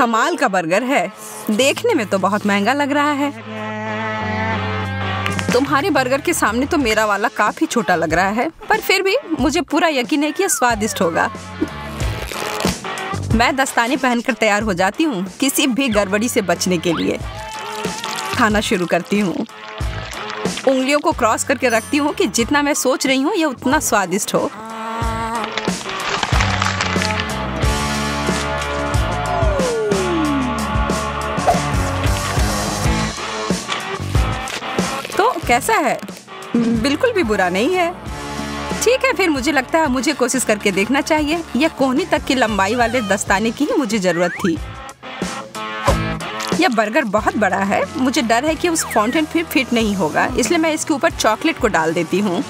कमाल का बर्गर है। देखने में तो बहुत महंगा लग रहा है। तुम्हारे बर्गर के सामने तो मेरा वाला काफी छोटा लग रहा है, पर फिर भी मुझे पूरा यकीन है कि यह स्वादिष्ट होगा। मैं दस्ताने पहनकर तैयार हो जाती हूँ किसी भी गड़बड़ी से बचने के लिए। खाना शुरू करती हूँ। उंगलियों को क्रॉस करके रखती हूँ कि जितना मैं सोच रही हूँ यह उतना स्वादिष्ट हो। तो कैसा है? बिल्कुल भी बुरा नहीं है। ठीक है, फिर मुझे लगता है मुझे कोशिश करके देखना चाहिए। यह कोहनी तक की लंबाई वाले दस्ताने की ही मुझे जरूरत थी। यह बर्गर बहुत बड़ा है। मुझे डर है कि उस फाउंटेन फिर फिट नहीं होगा, इसलिए मैं इसके ऊपर चॉकलेट को डाल देती हूँ।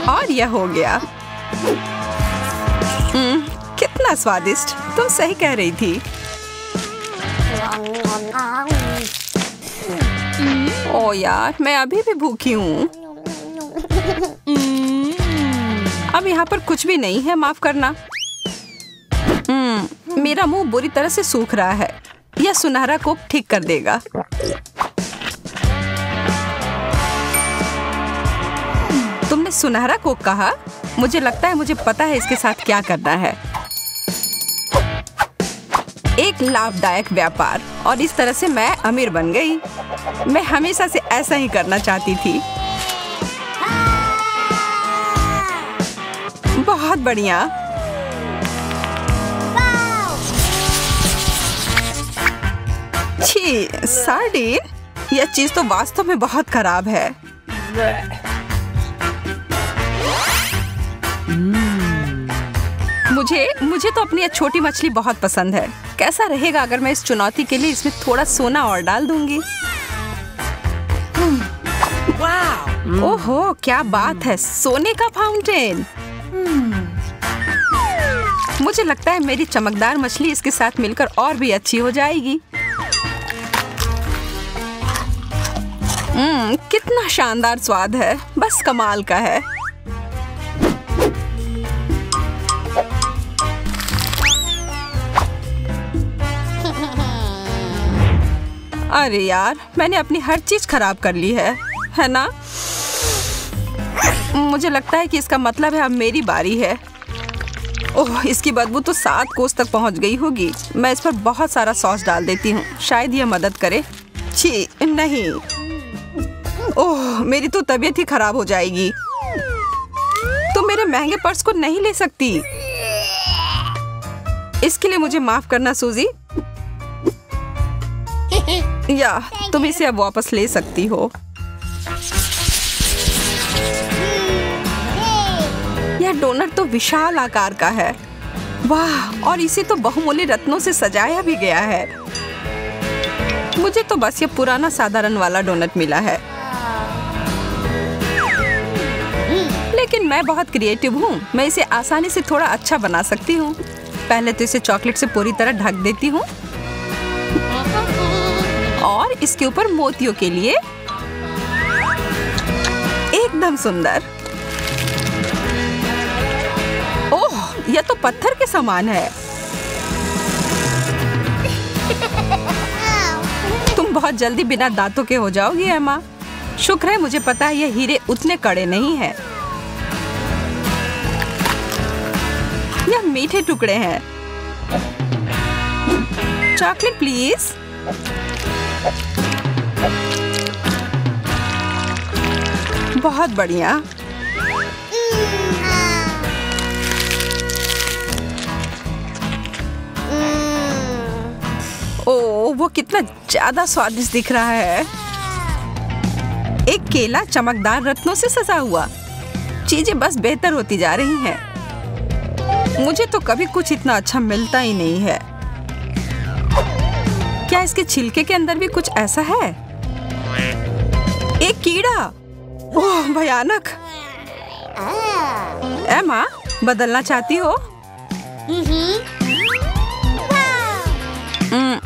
और यह हो गया। कितना स्वादिष्ट। तुम सही कह रही थी। ओ यार, मैं अभी भी भूखी हूँ। अब यहाँ पर कुछ भी नहीं है, माफ करना। मेरा मुंह बुरी तरह से सूख रहा है। यह सुनहरा कोक ठीक कर देगा। तुमने सुनहरा कोक कहा? मुझे लगता है मुझे पता है इसके साथ क्या करना है। एक लाभदायक व्यापार, और इस तरह से मैं अमीर बन गई। मैं हमेशा से ऐसा ही करना चाहती थी। बहुत बढ़िया। छी, सार्डिन, यह चीज तो वास्तव में बहुत खराब है। मुझे तो अपनी यह छोटी मछली बहुत पसंद है। कैसा रहेगा अगर मैं इस चुनौती के लिए इसमें थोड़ा सोना और डाल दूंगी? ओहो, क्या बात है, सोने का फाउंटेन। मुझे लगता है मेरी चमकदार मछली इसके साथ मिलकर और भी अच्छी हो जाएगी। कितना शानदार स्वाद है, बस कमाल का है। अरे यार, मैंने अपनी हर चीज खराब कर ली है ना? मुझे लगता है कि इसका मतलब है अब मेरी बारी है। ओह, इसकी बदबू तो 7 कोस तक पहुंच गई होगी। मैं इस पर बहुत सारा सॉस डाल देती हूँ, शायद यह मदद करे। छी, नहीं। ओह, मेरी तो तबीयत ही खराब हो जाएगी। तुम मेरे महंगे पर्स को नहीं ले सकती। इसके लिए मुझे माफ करना सूजी। या तुम इसे अब वापस ले सकती हो। यह डोनट तो विशाल आकार का है। वाह, और इसे तो बहुमूल्य रत्नों से सजाया भी गया है। मुझे तो बस ये पुराना साधारण वाला डोनट मिला है। लेकिन मैं बहुत क्रिएटिव हूँ। मैं इसे आसानी से थोड़ा अच्छा बना सकती हूँ। पहले तो इसे चॉकलेट से पूरी तरह ढक देती हूँ और इसके ऊपर मोतियों के लिए एकदम सुंदर। ओह, यह तो पत्थर के समान है। तुम बहुत जल्दी बिना दांतों के हो जाओगी एमा। शुक्र है मुझे पता है ये हीरे उतने कड़े नहीं हैं। यह मीठे टुकड़े हैं। Chocolate please. बहुत बढ़िया। ओह, वो कितना ज्यादा स्वादिष्ट दिख रहा है। एक केला चमकदार रत्नों से सजा हुआ। चीजें बस बेहतर होती जा रही हैं। मुझे तो कभी कुछ इतना अच्छा मिलता ही नहीं है। क्या इसके छिलके के अंदर भी कुछ ऐसा है? एक कीड़ा। ओह, भयानक। एमा, बदलना चाहती हो?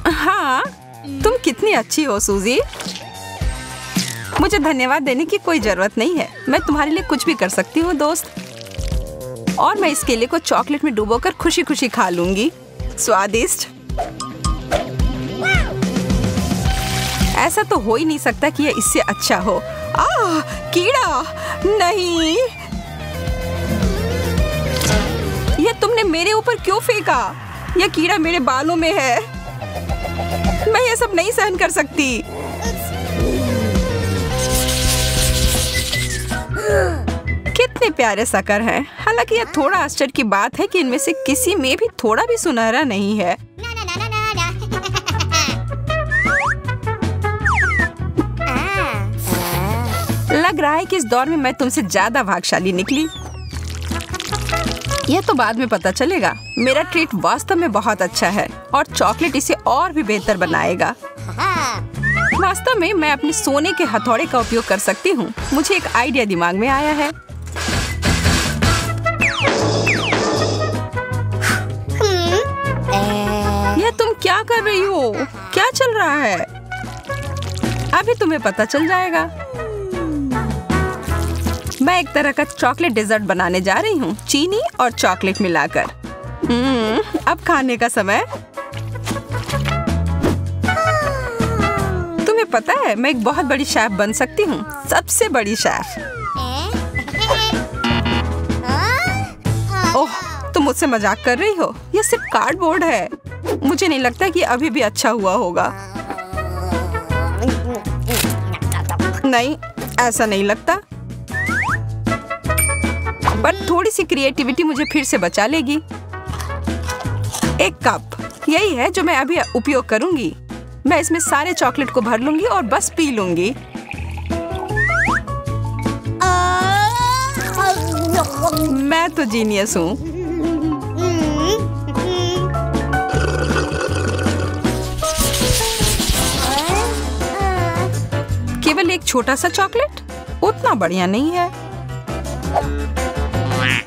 हाँ, तुम कितनी अच्छी हो सूजी। मुझे धन्यवाद देने की कोई जरूरत नहीं है। मैं तुम्हारे लिए कुछ भी कर सकती हूँ दोस्त। और मैं इस केले को चॉकलेट में डुबोकर खुशी खुशी खा लूंगी। स्वादिष्ट। ऐसा तो हो ही नहीं सकता कि यह इससे अच्छा हो। कीड़ा! नहीं, यह तुमने मेरे ऊपर क्यों फेंका? यह कीड़ा मेरे बालों में है। मैं ये सब नहीं सहन कर सकती। कितने प्यारे शक्कर हैं। हालांकि यह थोड़ा आश्चर्य की बात है कि इनमें से किसी में भी थोड़ा भी सुनहरा नहीं है। लग रहा है कि इस दौर में मैं तुमसे ज्यादा भाग्यशाली निकली। यह तो बाद में पता चलेगा। मेरा ट्रीट वास्तव में बहुत अच्छा है और चॉकलेट इसे और भी बेहतर बनाएगा। वास्तव में मैं अपने सोने के हथौड़े का उपयोग कर सकती हूँ। मुझे एक आइडिया दिमाग में आया है। यह तुम क्या कर रही हो? क्या चल रहा है? अभी तुम्हें पता चल जाएगा। मैं एक तरह का चॉकलेट डेजर्ट बनाने जा रही हूँ, चीनी और चॉकलेट मिलाकर। अब खाने का समय। तुम्हें पता है मैं एक बहुत बड़ी शेफ बन सकती हूँ, सबसे बड़ी शेफ। ओह, तुम मुझसे मजाक कर रही हो? यह सिर्फ कार्डबोर्ड है। मुझे नहीं लगता कि अभी भी अच्छा हुआ होगा। नहीं, ऐसा नहीं लगता। पर थोड़ी सी क्रिएटिविटी मुझे फिर से बचा लेगी। एक कप, यही है जो मैं अभी उपयोग करूंगी। मैं इसमें सारे चॉकलेट को भर लूंगी और बस पी लूंगी। मैं तो जीनियस हूँ। केवल एक छोटा सा चॉकलेट उतना बढ़िया नहीं है।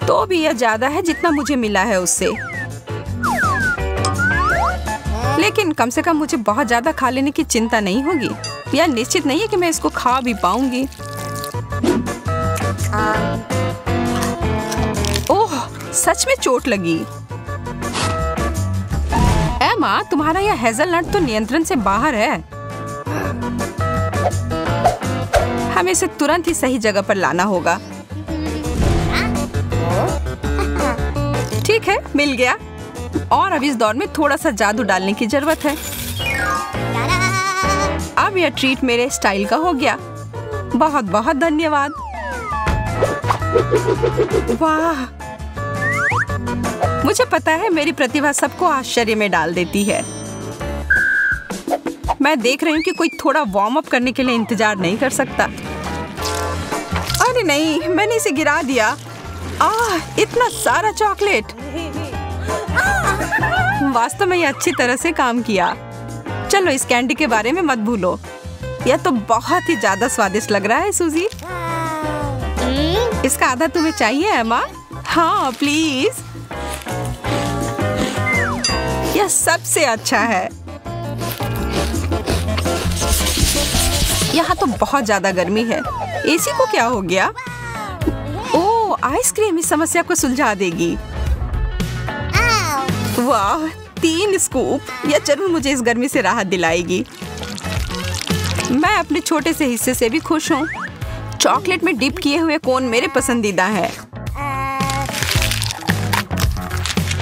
तो भी यह ज्यादा है जितना मुझे मिला है उससे। लेकिन कम से कम मुझे बहुत ज्यादा खा लेने की चिंता नहीं होगी। यह निश्चित नहीं है कि मैं इसको खा भी पाऊंगी। ओह, सच में चोट लगी। एमा, तुम्हारा यह हेज़लनट तो नियंत्रण से बाहर है। हमें इसे तुरंत ही सही जगह पर लाना होगा। ठीक है, मिल गया। और अब इस दौर में थोड़ा सा जादू डालने की जरूरत है। अब यह ट्रीट मेरे स्टाइल का हो गया। बहुत बहुत धन्यवाद। वाह, मुझे पता है मेरी प्रतिभा सबको आश्चर्य में डाल देती है। मैं देख रही हूँ कि कोई थोड़ा वार्म अप करने के लिए इंतजार नहीं कर सकता। अरे नहीं, मैंने इसे गिरा दिया। इतना सारा चॉकलेट। वास्तव में ये अच्छी तरह से काम किया। चलो, इस कैंडी के बारे में मत भूलो। यह तो बहुत ही ज्यादा स्वादिष्ट लग रहा है सूजी। इसका आधा तुम्हें चाहिए एमा? हाँ प्लीज। यह सबसे अच्छा है। यहाँ तो बहुत ज्यादा गर्मी है। एसी को क्या हो गया? ओह, आइसक्रीम इस समस्या को सुलझा देगी। वाह, 3 स्कूप। यह जरूर मुझे इस गर्मी से राहत दिलाएगी। मैं अपने छोटे से हिस्से से भी खुश हूँ। चॉकलेट में डिप किए हुए कोन मेरे पसंदीदा है।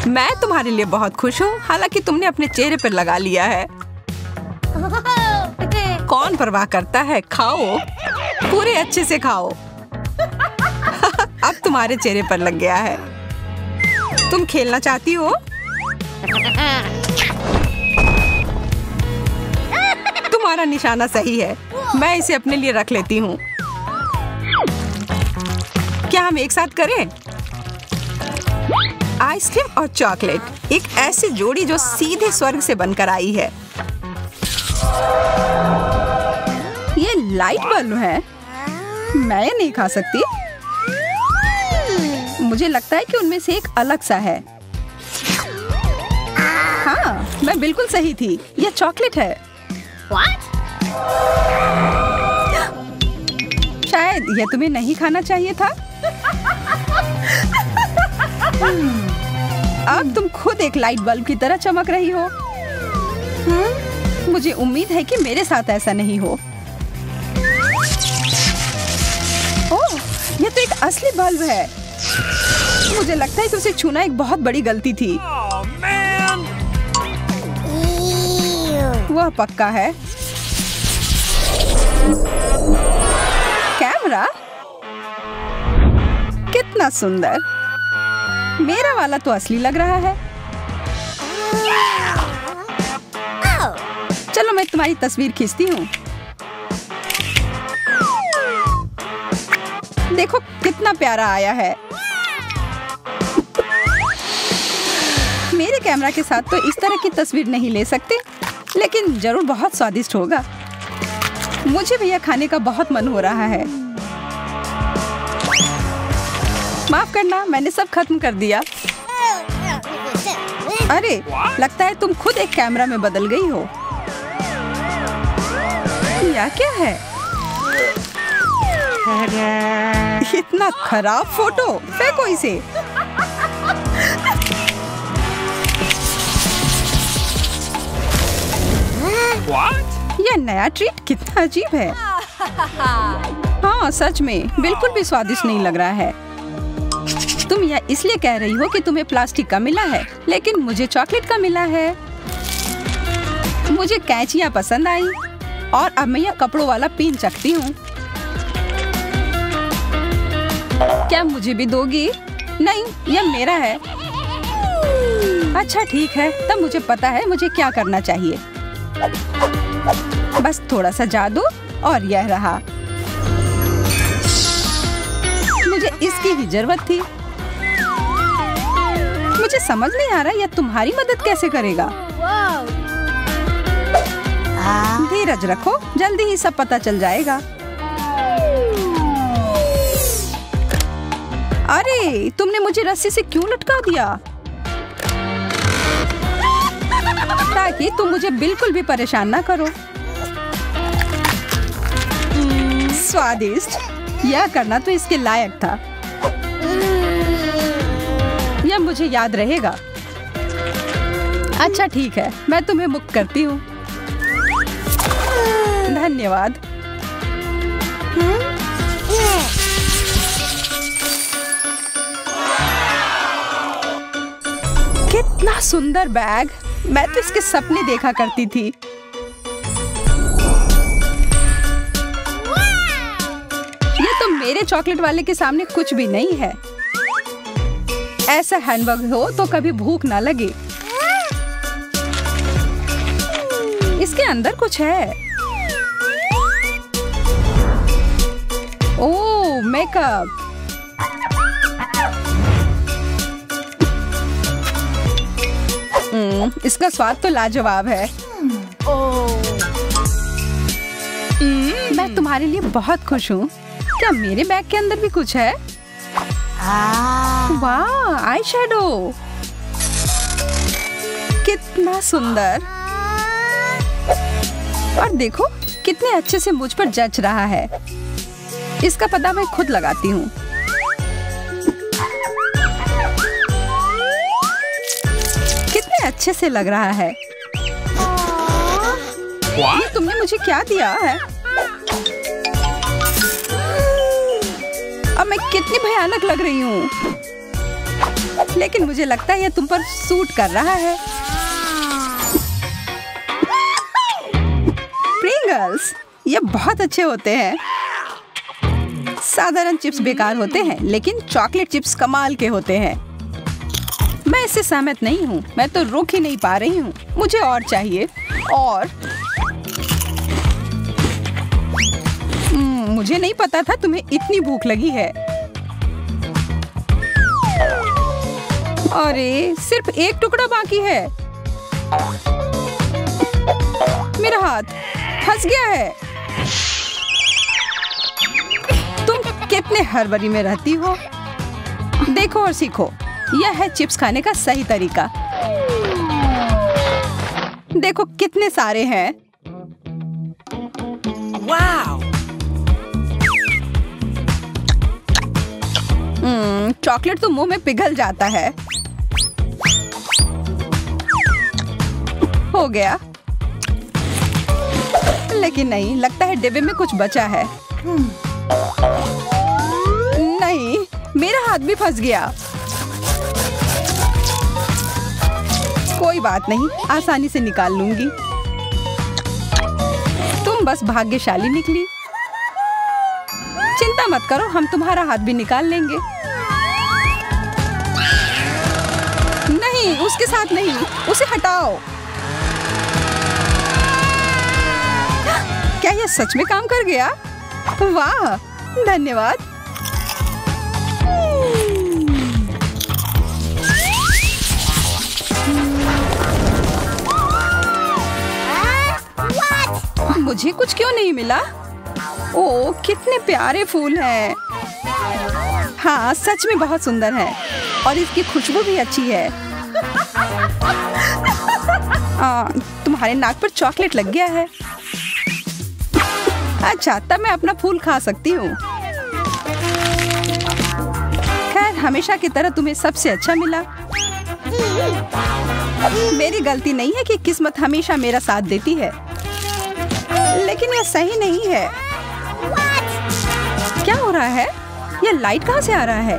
मैं तुम्हारे लिए बहुत खुश हूँ, हालांकि तुमने अपने चेहरे पर लगा लिया है। कौन परवाह करता है? खाओ, पूरे अच्छे से खाओ। अब तुम्हारे चेहरे पर लग गया है। तुम खेलना चाहती हो? तुम्हारा निशाना सही है। मैं इसे अपने लिए रख लेती हूँ। क्या हम एक साथ करें? आइसक्रीम और चॉकलेट, एक ऐसी जोड़ी जो सीधे स्वर्ग से बनकर आई है। ये लाइट बल्ब है। मैं ये नहीं खा सकती। मुझे लगता है कि उनमें से एक अलग सा है। हाँ, मैं बिल्कुल सही थी। यह चॉकलेट है। शायद यह तुम्हें नहीं खाना चाहिए था। अब तुम खुद एक लाइट बल्ब की तरह चमक रही हो। मुझे उम्मीद है कि मेरे साथ ऐसा नहीं हो। ओह, ये तो एक असली बल्ब है। मुझे लगता है कि उसे छूना एक बहुत बड़ी गलती थी। वह पक्का है। कैमरा कितना सुंदर। मेरा वाला तो असली लग रहा है। चलो मैं तुम्हारी तस्वीर खींचती हूँ। देखो कितना प्यारा आया है। मेरे कैमरा के साथ तो इस तरह की तस्वीर नहीं ले सकते, लेकिन जरूर बहुत स्वादिष्ट होगा। मुझे भी यह खाने का बहुत मन हो रहा है। माफ करना, मैंने सब खत्म कर दिया। अरे, लगता है तुम खुद एक कैमरा में बदल गई हो। यह क्या है? इतना खराब फोटो, फेंको इसे। यह नया ट्रीट कितना अजीब है। हाँ, सच में बिल्कुल भी स्वादिष्ट नहीं लग रहा है। तुम यह इसलिए कह रही हो कि तुम्हें प्लास्टिक का मिला है, लेकिन मुझे चॉकलेट का मिला है। मुझे कैंचियाँ पसंद आई और अब मैं यह कपड़ों वाला पिन चखती हूँ। क्या मुझे भी दोगी? नहीं, यह मेरा है। अच्छा ठीक है, तब मुझे पता है मुझे क्या करना चाहिए। बस थोड़ा सा जादू और यह रहा। मुझे इसकी ही जरूरत थी। मुझे समझ नहीं आ रहा यह तुम्हारी मदद कैसे करेगा। धीरज रखो, जल्दी ही सब पता चल जाएगा। अरे, तुमने मुझे रस्सी से क्यों लटका दिया? ताकि तुम मुझे बिल्कुल भी परेशान ना करो। स्वादिष्ट, यह करना तो इसके लायक था। यह मुझे याद रहेगा। अच्छा ठीक है, मैं तुम्हें मुक्त करती हूँ। धन्यवाद। कितना सुंदर बैग। मैं तो इसके सपने देखा करती थी। ये तो मेरे चॉकलेट वाले के सामने कुछ भी नहीं है। ऐसा हैंडबैग हो तो कभी भूख ना लगे। इसके अंदर कुछ है। ओह, मेकअप। इसका स्वाद तो लाजवाब है। मैं तुम्हारे लिए बहुत खुश हूँ। क्या मेरे बैग के अंदर भी कुछ है? वाह, आई शैडो। कितना सुंदर। और देखो कितने अच्छे से मुझ पर जच रहा है। इसका पता मैं खुद लगाती हूँ। कितने अच्छे से लग रहा है। ये तुमने मुझे क्या दिया है? अब मैं कितनी भयानक लग रही हूँ, लेकिन मुझे लगता है यह तुम पर सूट कर रहा है। प्रिंगल्स, ये बहुत अच्छे होते हैं। साधारण चिप्स बेकार होते हैं, लेकिन चॉकलेट चिप्स कमाल के होते हैं। मैं इससे सहमत नहीं हूँ। मैं तो रुक ही नहीं पा रही हूँ। मुझे और चाहिए। और मुझे नहीं पता था तुम्हें इतनी भूख लगी है। अरे, सिर्फ एक टुकड़ा बाकी है। मेरा हाथ फंस गया है। तुम कितने हड़बड़ी में रहती हो। देखो और सीखो। यह है चिप्स खाने का सही तरीका। देखो कितने सारे हैं। वाव! चॉकलेट तो मुंह में पिघल जाता है। हो गया, लेकिन नहीं, लगता है डिब्बे में कुछ बचा है। नहीं, मेरा हाथ भी फंस गया। कोई बात नहीं, आसानी से निकाल लूंगी। तुम बस भाग्यशाली निकली। चिंता मत करो, हम तुम्हारा हाथ भी निकाल लेंगे। नहीं, उसके साथ नहीं, उसे हटाओ। क्या यह सच में काम कर गया? वाह, धन्यवाद। मुझे कुछ क्यों नहीं मिला? ओह, कितने प्यारे फूल हैं। हाँ, सच में बहुत सुंदर है और इसकी खुशबू भी अच्छी है। तुम्हारे नाक पर चॉकलेट लग गया है। अच्छा, तब मैं अपना फूल खा सकती हूँ। खैर, हमेशा की तरह तुम्हें सबसे अच्छा मिला। मेरी गलती नहीं है कि किस्मत हमेशा मेरा साथ देती है, लेकिन यह सही नहीं है। क्या हो रहा है? यह लाइट कहाँ से आ रहा है?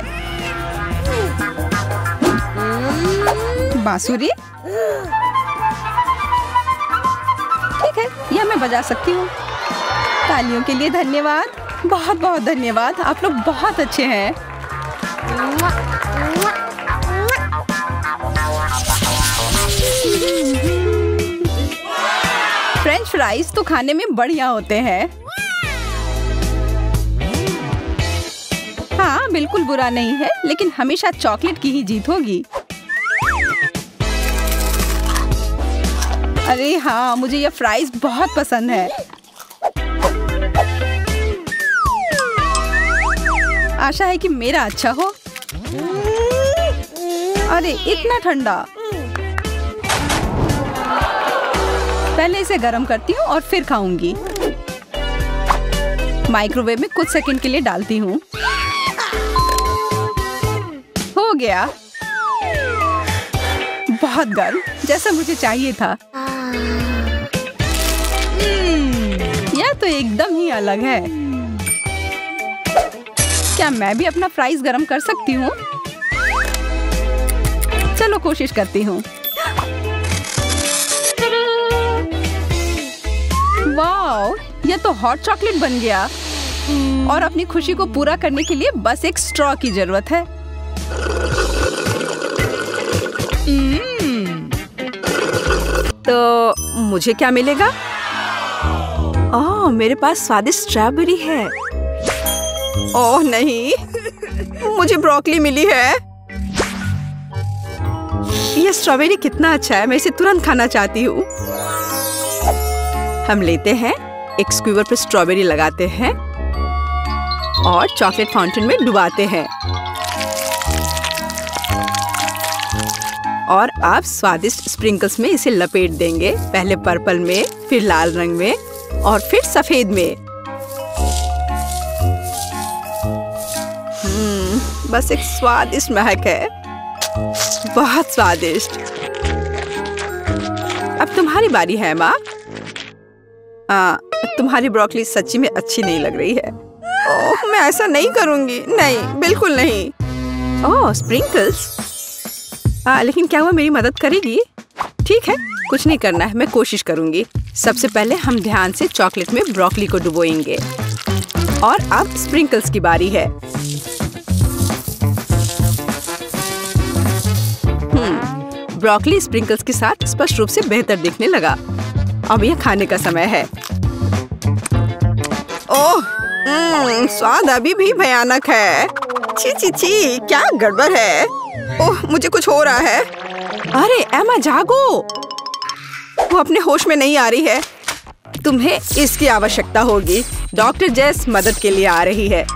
बांसुरी? ठीक है, यह मैं बजा सकती हूँ। तालियों के लिए धन्यवाद, बहुत बहुत धन्यवाद। आप लोग बहुत अच्छे हैं। फ्रेंच फ्राइज तो खाने में बढ़िया होते हैं। हाँ, बिल्कुल बुरा नहीं है, लेकिन हमेशा चॉकलेट की ही जीत होगी। अरे हाँ, मुझे यह फ्राइज बहुत पसंद है। आशा है कि मेरा अच्छा हो। अरे इतना ठंडा। पहले इसे गर्म करती हूँ और फिर खाऊंगी। माइक्रोवेव में कुछ सेकंड के लिए डालती हूँ। हो गया, बहुत गर्म, जैसा मुझे चाहिए था। यह तो एकदम ही अलग है। क्या मैं भी अपना फ्राइज गर्म कर सकती हूँ? चलो कोशिश करती हूँ। वाओ, यह तो हॉट चॉकलेट बन गया। और अपनी खुशी को पूरा करने के लिए बस एक स्ट्रॉ की जरूरत है। तो मुझे क्या मिलेगा? ओह, मेरे पास स्वादिष्ट स्ट्रॉबेरी है। ओह नहीं, मुझे ब्रोकली मिली है। यह स्ट्रॉबेरी कितना अच्छा है, मैं इसे तुरंत खाना चाहती हूँ। हम लेते हैं, एक स्क्यूवर पर स्ट्रॉबेरी लगाते हैं और चॉकलेट फाउंटेन में डुबाते हैं। और आप स्वादिष्ट स्प्रिंकल्स में इसे लपेट देंगे, पहले पर्पल में, फिर लाल रंग में और फिर सफेद में। बस एक स्वादिष्ट महक है, बहुत स्वादिष्ट। अब तुम्हारी बारी है माँ। तुम्हारी ब्रोकली सच्ची में अच्छी नहीं लग रही है। ओह, मैं ऐसा नहीं करूंगी, नहीं, बिल्कुल नहीं। ओह, स्प्रिंकल्स। लेकिन क्या वो मेरी मदद करेगी? ठीक है, कुछ नहीं करना है, मैं कोशिश करूंगी। सबसे पहले हम ध्यान से चॉकलेट में ब्रोकली को डुबोएंगे और अब स्प्रिंकल्स की बारी है। ब्रोकली स्प्रिंकल्स के साथ स्पष्ट रूप से बेहतर दिखने लगा। अब यह खाने का समय है। ओह, स्वाद अभी भी भयानक है। छी छी छी, क्या गड़बड़ है? ओह, मुझे कुछ हो रहा है। अरे एमा, जागो। वो अपने होश में नहीं आ रही है। तुम्हें इसकी आवश्यकता होगी। डॉक्टर जेस मदद के लिए आ रही है।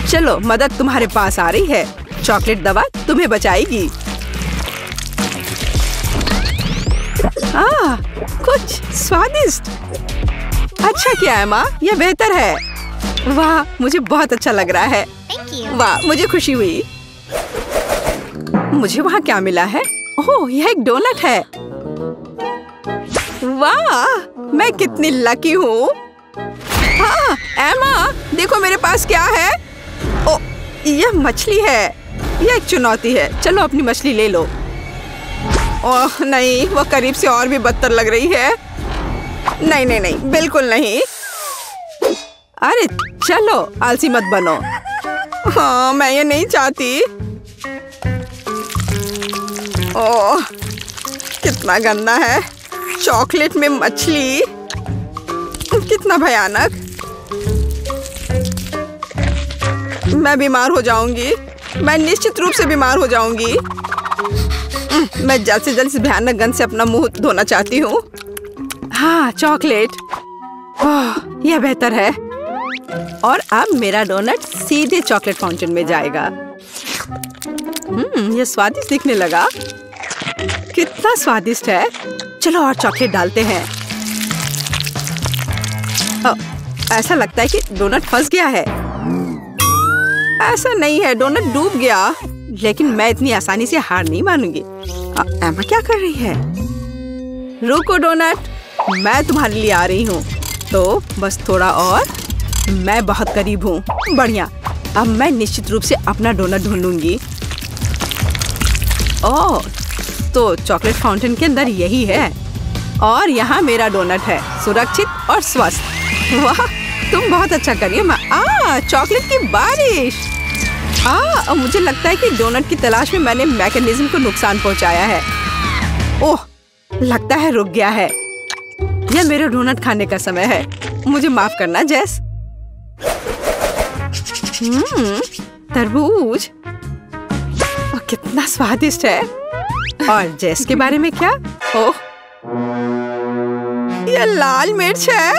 चलो, मदद तुम्हारे पास आ रही है। चॉकलेट दवा तुम्हें बचाएगी। कुछ स्वादिष्ट। अच्छा किया है माँ, यह बेहतर है। वाह, मुझे बहुत अच्छा लग रहा है। वाह, मुझे खुशी हुई। मुझे वहाँ क्या मिला है? ओह, यह एक डोनट है। वाह, मैं कितनी लकी हूँ। हाँ, एमा, देखो मेरे पास क्या है। ओ, यह मछली है। यह एक चुनौती है। चलो अपनी मछली ले लो। ओह नहीं, वो करीब से और भी बदतर लग रही है। नहीं नहीं नहीं, बिल्कुल नहीं। अरे चलो, आलसी मत बनो। हाँ, मैं ये नहीं चाहती। ओह, कितना गंदा है। चॉकलेट में मछली, कितना भयानक। मैं बीमार हो जाऊंगी। मैं निश्चित रूप से बीमार हो जाऊंगी। मैं जल्द से जल्द इस भयानक गंध से अपना मुंह धोना चाहती हूँ। हाँ, चॉकलेट। ओह, यह बेहतर है। और अब मेरा डोनट सीधे चॉकलेट फाउंटेन में जाएगा। यह स्वादिष्ट दिखने लगा। कितना स्वादिष्ट है। चलो और चॉकलेट डालते हैं। ऐसा लगता है कि डोनट फंस गया है। ऐसा नहीं है, डोनट डूब गया। लेकिन मैं इतनी आसानी से हार नहीं मानूंगी। एमा क्या कर रही है? रुको डोनट, मैं तुम्हारे लिए आ रही हूँ। तो बस थोड़ा और। मैं बहुत करीब हूँ। बढ़िया, अब मैं निश्चित रूप से अपना डोनट ढूंढूंगी। ओह, तो चॉकलेट फाउंटेन के अंदर यही है। और यहाँ मेरा डोनट है, सुरक्षित और स्वस्थ। वाह, तुम बहुत अच्छा करिए। चॉकलेट की बारिश। मुझे लगता है कि डोनट की तलाश में मैंने मैकेनिज्म को नुकसान पहुंचाया है। ओह, लगता है रुक गया है। यह मेरे डोनट खाने का समय है। मुझे माफ करना जेस। तरबूज कितना स्वादिष्ट है। और जेस के बारे में क्या? ओह, यह लाल मिर्च है।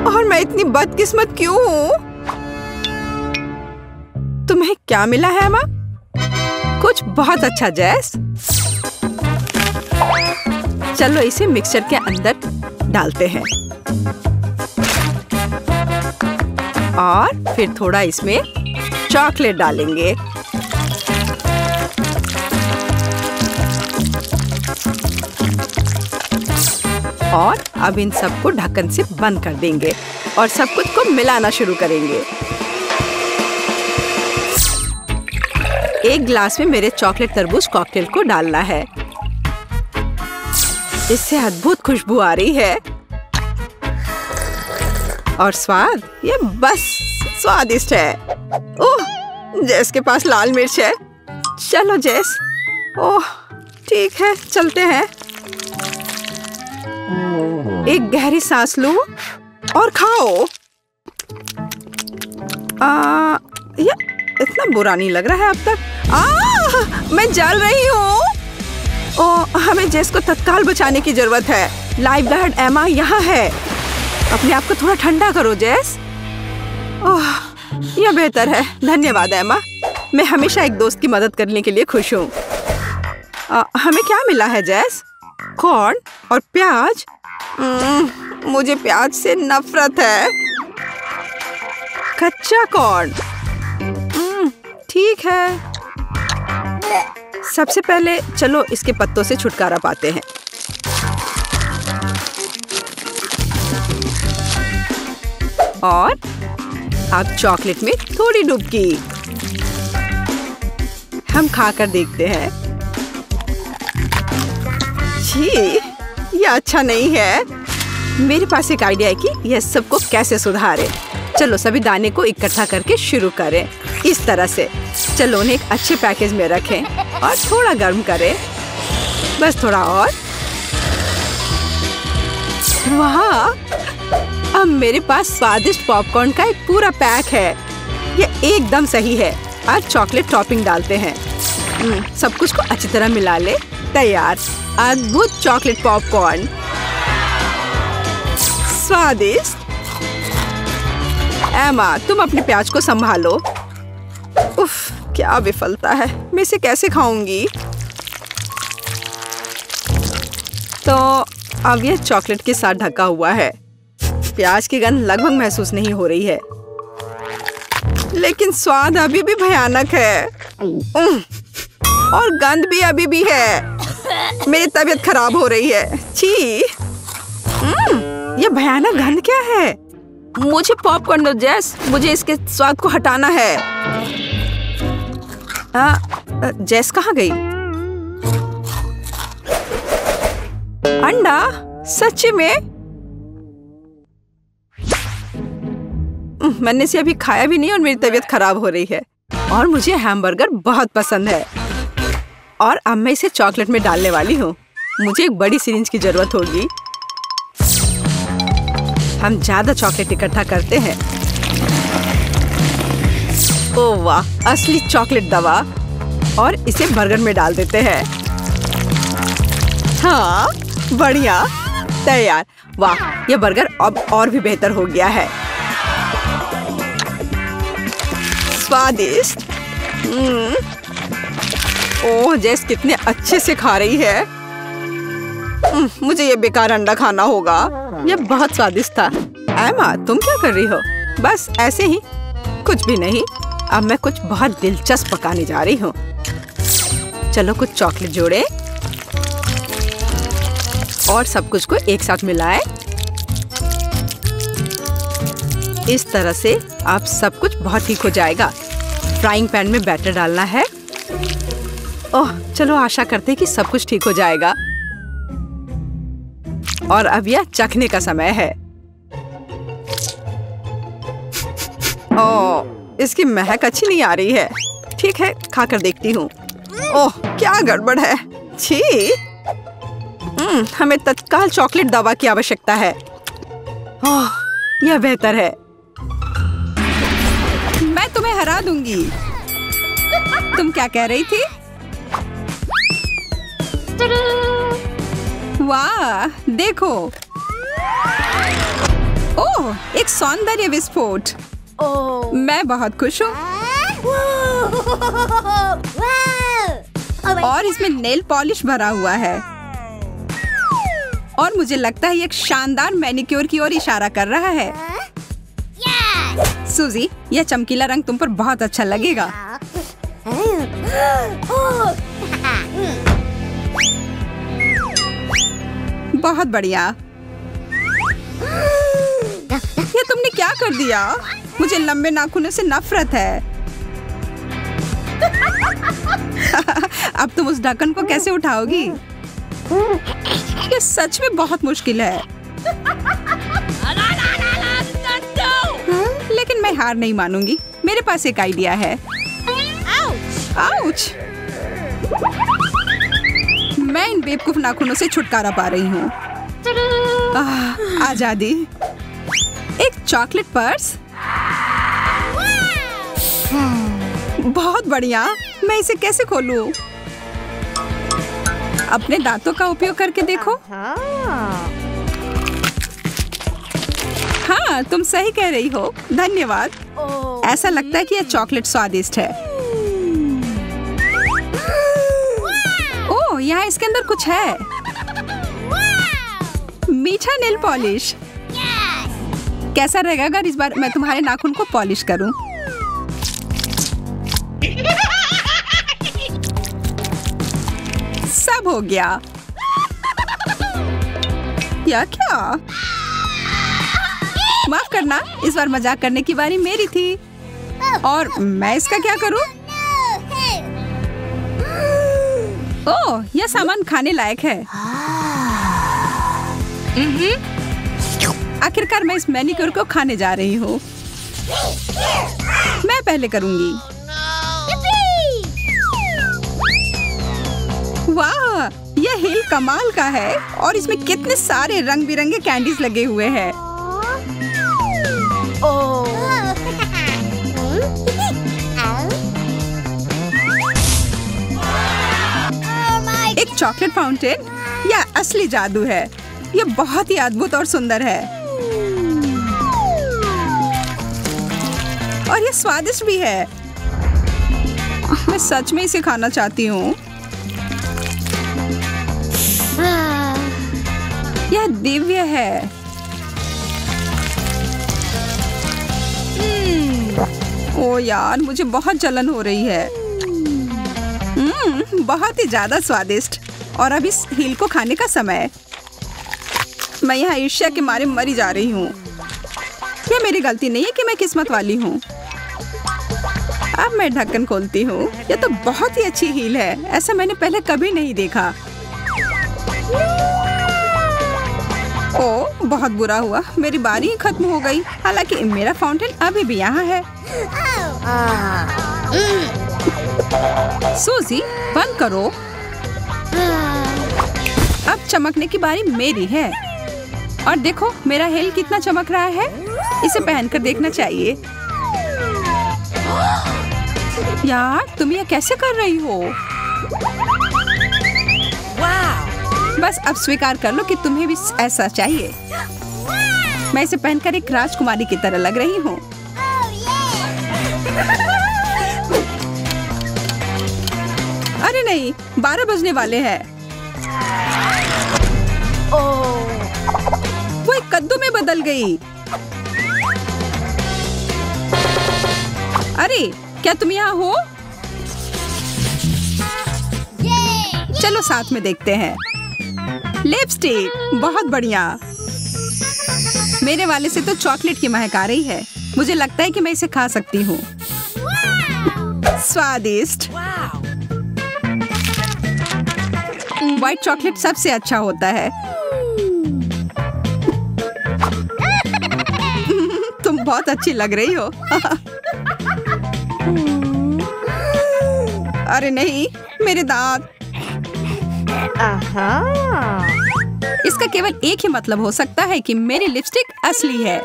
और मैं इतनी बदकिस्मत क्यों हूँ? तुम्हें क्या मिला है एमा? कुछ बहुत अच्छा जेस। चलो इसे मिक्सचर के अंदर डालते हैं। और फिर थोड़ा इसमें चॉकलेट डालेंगे। और अब इन सबको ढक्कन से बंद कर देंगे और सब कुछ को मिलाना शुरू करेंगे। एक ग्लास में मेरे चॉकलेट तरबूज कॉकटेल को डालना है। इससे अद्भुत खुशबू आ रही है। और स्वाद, ये बस स्वादिष्ट है। ओह, जेस के पास लाल मिर्च है। चलो जेस। ओह, ठीक है, चलते हैं। एक गहरी सांस लो और खाओ। ये इतना बुरा नहीं लग रहा है अब तक। मैं जल रही हूँ। हमें जेस को तत्काल बचाने की जरूरत है। लाइफ गार्ड एमा यहाँ है। अपने आप को थोड़ा ठंडा करो जेस। ओह, यह बेहतर है। धन्यवाद एमा। मैं हमेशा एक दोस्त की मदद करने के लिए खुश हूँ। हमें क्या मिला है जेस? कॉर्न और प्याज। मुझे प्याज से नफरत है। कच्चा कॉर्न। ठीक है। सबसे पहले चलो इसके पत्तों से छुटकारा पाते हैं। और अब चॉकलेट में थोड़ी डुबकी। हम खाकर देखते हैं। जी, यह अच्छा नहीं है। मेरे पास एक आइडिया है कि यह सबको कैसे सुधारे। चलो सभी दाने को इकट्ठा करके शुरू करें। इस तरह से। चलो उन्हें एक अच्छे पैकेज में रखें और थोड़ा गर्म करें। बस थोड़ा और। वाह, अब मेरे पास स्वादिष्ट पॉपकॉर्न का एक पूरा पैक है। यह एकदम सही है। आज चॉकलेट टॉपिंग डालते हैं। सब कुछ को अच्छी तरह मिला ले। तैयार। अद्भुत चॉकलेट पॉपकॉर्न। स्वादिष्ट। एमा, तुम अपने प्याज को संभालो। उफ, क्या विफलता है। मैं इसे कैसे खाऊंगी? तो अब यह चॉकलेट के साथ ढका हुआ है। प्याज की गंध लगभग महसूस नहीं हो रही है। लेकिन स्वाद अभी भी भयानक है और गंध भी अभी भी है। मेरी तबीयत खराब हो रही है। छी, ये भयानक गंध क्या है? मुझे पॉपकॉर्न दो जेस, मुझे इसके स्वाद को हटाना है। जेस कहाँ गई? अंडा? सच में? मैंने इसे अभी खाया भी नहीं और मेरी तबीयत खराब हो रही है। और मुझे हैमबर्गर बहुत पसंद है और अब मैं इसे चॉकलेट में डालने वाली हूँ। मुझे एक बड़ी सिरिंज की जरूरत होगी। हम ज्यादा चॉकलेट इकट्ठा करते हैं। ओह वाह, असली चॉकलेट दवा। और इसे बर्गर में डाल देते हैं। हाँ, बढ़िया, तैयार। वाह, ये बर्गर अब और भी बेहतर हो गया है। स्वादिष्ट। ओह, जेस कितने अच्छे से खा रही है। मुझे ये बेकार अंडा खाना होगा। ये बहुत स्वादिष्ट था। एमा, तुम क्या कर रही हो? बस ऐसे ही, कुछ भी नहीं। अब मैं कुछ बहुत दिलचस्प पकाने जा रही हूँ। चलो कुछ चॉकलेट जोड़े और सब कुछ को एक साथ मिलाएं। इस तरह से आप सब कुछ बहुत ठीक हो जाएगा। फ्राइंग पैन में बैटर डालना है। ओह, चलो आशा करते हैं कि सब कुछ ठीक हो जाएगा। और अब यह चखने का समय है। ओह, इसकी महक अच्छी नहीं आ रही है। ठीक है, खाकर देखती हूँ। ओह, क्या गड़बड़ है। छी, हमें तत्काल चॉकलेट दवा की आवश्यकता है। ओह, यह बेहतर है। मैं तुम्हें हरा दूंगी। तुम क्या कह रही थी? वाह, देखो। ओह, एक सौंदर्य विस्फोट। मैं बहुत खुश हूँ। और इसमें नेल पॉलिश भरा हुआ है। और मुझे लगता है ये एक शानदार मैनिक्योर की ओर इशारा कर रहा है। सूजी, यह चमकीला रंग तुम पर बहुत अच्छा लगेगा। बहुत बढ़िया। ये तुमने क्या कर दिया? मुझे लंबे नाखूनों से नफरत है। अब तुम उस ढक्कन को कैसे उठाओगी? ये सच में बहुत मुश्किल है। लेकिन मैं हार नहीं मानूंगी। मेरे पास एक आइडिया है। आउच! मैं इन बेवकूफ नाखूनों से छुटकारा पा रही हूँ। आजादी। एक चॉकलेट पर्स। बहुत बढ़िया। मैं इसे कैसे खोलूं? अपने दांतों का उपयोग करके देखो। हाँ, तुम सही कह रही हो। धन्यवाद। ऐसा लगता है कि यह चॉकलेट स्वादिष्ट है। ओह, यहाँ इसके अंदर कुछ है। मीठा नेल पॉलिश। कैसा रहेगा अगर इस बार मैं तुम्हारे नाखून को पॉलिश करूं? सब हो गया। या क्या? माफ करना, इस बार मजाक करने की बारी मेरी थी। और मैं इसका क्या करूं? ओह, यह सामान खाने लायक है। आखिरकार मैं इस मैनिक्योर को खाने जा रही हूँ। मैं पहले करूंगी। वाह, यह हिल कमाल का है और इसमें कितने सारे रंग बिरंगे कैंडीज लगे हुए हैं। एक चॉकलेट फाउंटेन, यह असली जादू है। यह बहुत ही अद्भुत और सुंदर है और यह स्वादिष्ट भी है। मैं सच में इसे खाना चाहती हूँ। यह दिव्य है। ओ यार, मुझे बहुत जलन हो रही है। बहुत ही ज्यादा स्वादिष्ट। और अब इस हील को खाने का समय है। मैं यहाँ ईर्ष्या के मारे मरी जा रही हूँ। यह मेरी गलती नहीं है कि मैं किस्मत वाली हूँ। अब मैं ढक्कन खोलती हूँ। यह तो बहुत ही अच्छी हील है। ऐसा मैंने पहले कभी नहीं देखा। ओ, बहुत बुरा हुआ, मेरी बारी खत्म हो गई। हालांकि मेरा फाउंटेन अभी भी यहाँ है। सूजी, बंद करो। अब चमकने की बारी मेरी है। और देखो मेरा हेल कितना चमक रहा है। इसे पहनकर देखना चाहिए। यार, तुम यह कैसे कर रही हो? बस अब स्वीकार कर लो कि तुम्हें भी ऐसा चाहिए। मैं इसे पहनकर एक राजकुमारी की तरह लग रही हूँ। अरे नहीं, 12 बजने वाले हैं। वो एक कद्दू में बदल गई। अरे, क्या तुम यहाँ हो? चलो साथ में देखते हैं। लिपस्टिक, बहुत बढ़िया। मेरे वाले से तो चॉकलेट की महक आ रही है। मुझे लगता है कि मैं इसे खा सकती हूँ। स्वादिष्ट। व्हाइट चॉकलेट सबसे अच्छा होता है। तुम बहुत अच्छी लग रही हो। अरे नहीं, मेरे दांत। इसका केवल एक ही मतलब हो सकता है कि मेरी लिपस्टिक असली है।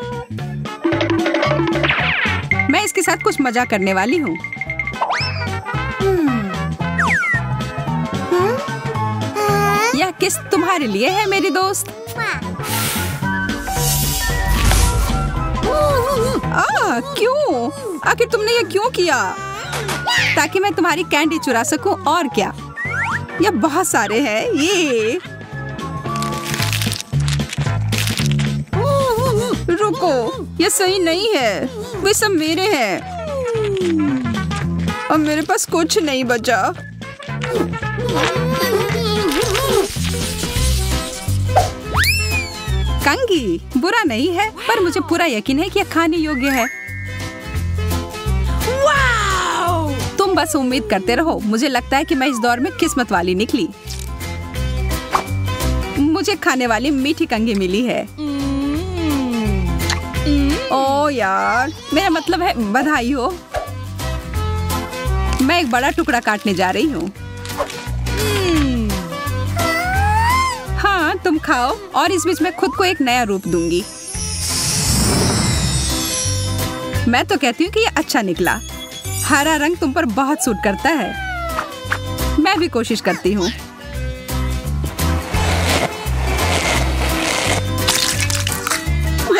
मैं इसके साथ कुछ मजाक करने वाली हूँ। यह किस तुम्हारे लिए है मेरी दोस्त। क्यों? आखिर तुमने ये क्यों किया? ताकि मैं तुम्हारी कैंडी चुरा सकूं, और क्या। ये बहुत सारे हैं। ये रुको, ये सही नहीं है। वे सब मेरे हैं। अब मेरे पास कुछ नहीं बचा। कंगी, बुरा नहीं है, पर मुझे पूरा यकीन है कि यह खाने योग्य है। तुम बस उम्मीद करते रहो। मुझे लगता है कि मैं इस दौर में किस्मत वाली निकली। मुझे खाने वाली मीठी कंगी मिली है। ओ यार, मेरा मतलब है बधाई हो। मैं एक बड़ा टुकड़ा काटने जा रही हूँ। हाँ, तुम खाओ और इस बीच मैं खुद को एक नया रूप दूंगी। मैं तो कहती हूँ कि ये अच्छा निकला। हरा रंग तुम पर बहुत सूट करता है। मैं भी कोशिश करती हूँ।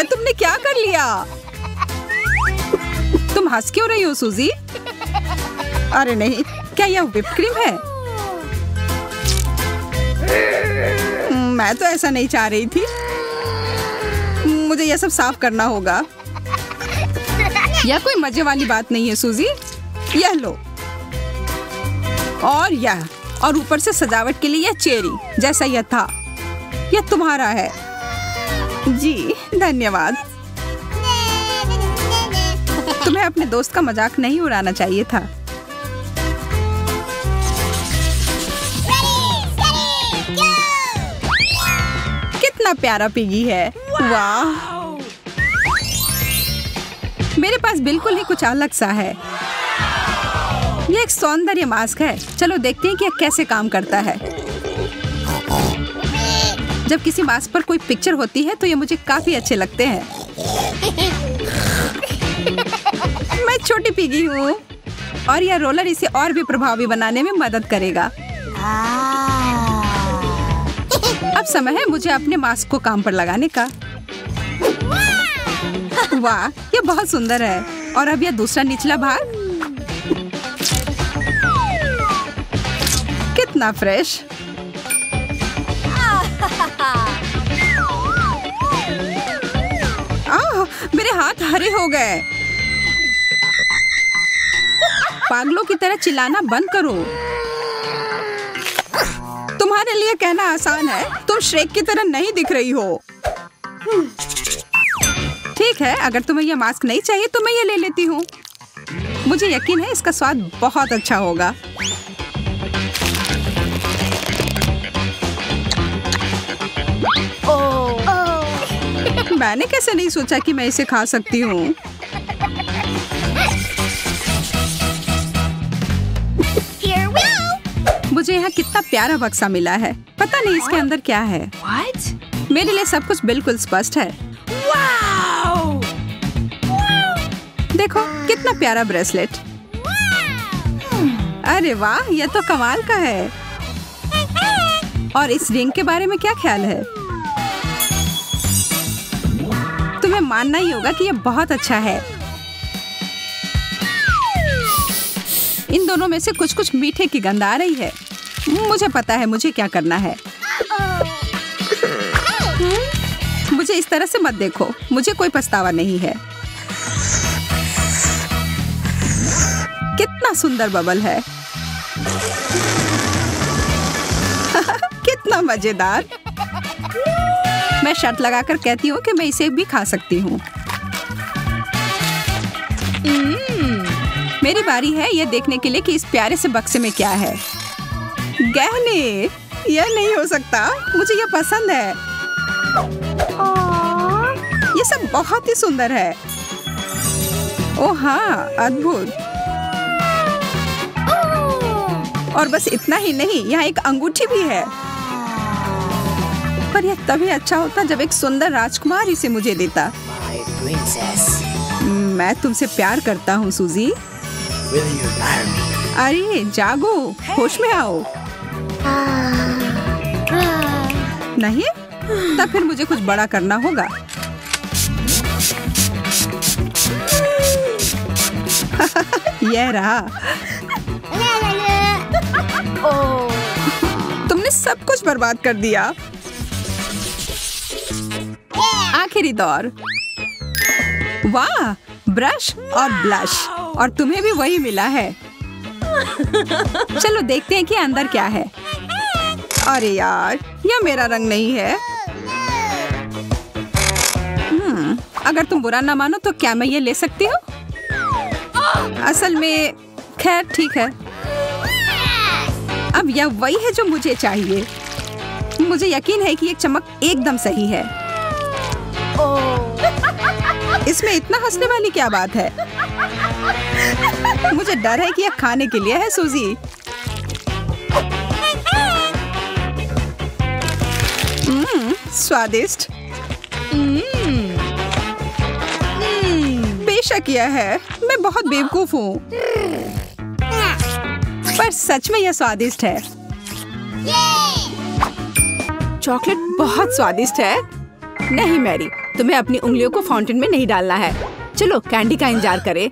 तुमने क्या कर लिया? तुम हंस क्यों रही हो सूजी? अरे नहीं, क्या यह व्हिप क्रीम है? मैं तो ऐसा नहीं चाह रही थी। मुझे यह सब साफ करना होगा। यह कोई मजे वाली बात नहीं है सूजी। यह लो। और यह, और ऊपर से सजावट के लिए यह चेरी जैसा यह था। यह तुम्हारा है। जी धन्यवाद। तुम्हें अपने दोस्त का मजाक नहीं उड़ाना चाहिए था। कितना प्यारा पिगी है। वाह, मेरे पास बिल्कुल ही कुछ अलग सा है। यह एक सौंदर्य मास्क है। चलो देखते हैं कि यह कैसे काम करता है। जब किसी मास्क पर कोई पिक्चर होती है तो ये मुझे काफी अच्छे लगते हैं। मैं छोटी पिगी हूँ और यह रोलर इसे और भी प्रभावी बनाने में मदद करेगा। अब समय है मुझे अपने मास्क को काम पर लगाने का। वाह, ये बहुत सुंदर है। और अब यह दूसरा निचला भाग कितना फ्रेश। मेरे हाथ हरे हो गए। पागलों की तरह चिल्लाना बंद करो। तुम्हारे लिए कहना आसान है, तुम श्रेक की तरह नहीं दिख रही हो। ठीक है, अगर तुम्हें यह मास्क नहीं चाहिए तो मैं ये ले लेती हूँ। मुझे यकीन है इसका स्वाद बहुत अच्छा होगा। मैंने कैसे नहीं सोचा कि मैं इसे खा सकती हूँ। मुझे यहाँ कितना प्यारा बक्सा मिला है। पता नहीं इसके अंदर क्या है। What? मेरे लिए सब कुछ बिल्कुल स्पष्ट है। Wow! देखो कितना प्यारा ब्रेसलेट। अरे वाह, यह तो कमाल का है। और इस रिंग के बारे में क्या ख्याल है? तुम्हें मानना ही होगा कि यह बहुत अच्छा है। इन दोनों में से कुछ मीठे की गंध आ रही है। मुझे पता है मुझे क्या करना है। मुझे इस तरह से मत देखो, मुझे कोई पछतावा नहीं है। कितना सुंदर बबल है। कितना मजेदार। मैं शर्त लगाकर कहती हूँ कि मैं इसे भी खा सकती हूँ। मेरी बारी है यह देखने के लिए कि इस प्यारे से बक्से में क्या है। गहने, यह नहीं हो सकता। मुझे यह पसंद है। ये सब बहुत ही सुंदर है। ओह हाँ, अद्भुत। और बस इतना ही नहीं, यहाँ एक अंगूठी भी है। पर यह तभी अच्छा होता जब एक सुंदर राजकुमार इसे मुझे देता। मैं तुमसे प्यार करता हूँ सूजी। अरे जागो, होश में आओ। नहीं? तब फिर मुझे कुछ बड़ा करना होगा। यह रहा। तुमने सब कुछ बर्बाद कर दिया। आखिरी दौर। वाह, ब्रश और ब्लश, और तुम्हें भी वही मिला है। चलो देखते हैं कि अंदर क्या है। अरे यार, यह मेरा रंग नहीं है। अगर तुम बुरा ना मानो तो क्या मैं ये ले सकती हूँ? असल में खैर ठीक है। अब यह वही है जो मुझे चाहिए। मुझे यकीन है कि ये चमक एकदम सही है। इसमें इतना हंसने वाली क्या बात है? मुझे डर है कि यह खाने के लिए है सूजी। स्वादिष्ट। बेशक यह है। मैं बहुत बेवकूफ हूँ, पर सच में यह स्वादिष्ट है। चॉकलेट बहुत स्वादिष्ट है। नहीं मैरी, तुम्हें अपनी उंगलियों को फाउंटेन में नहीं डालना है। चलो कैंडी का इंतजार करें।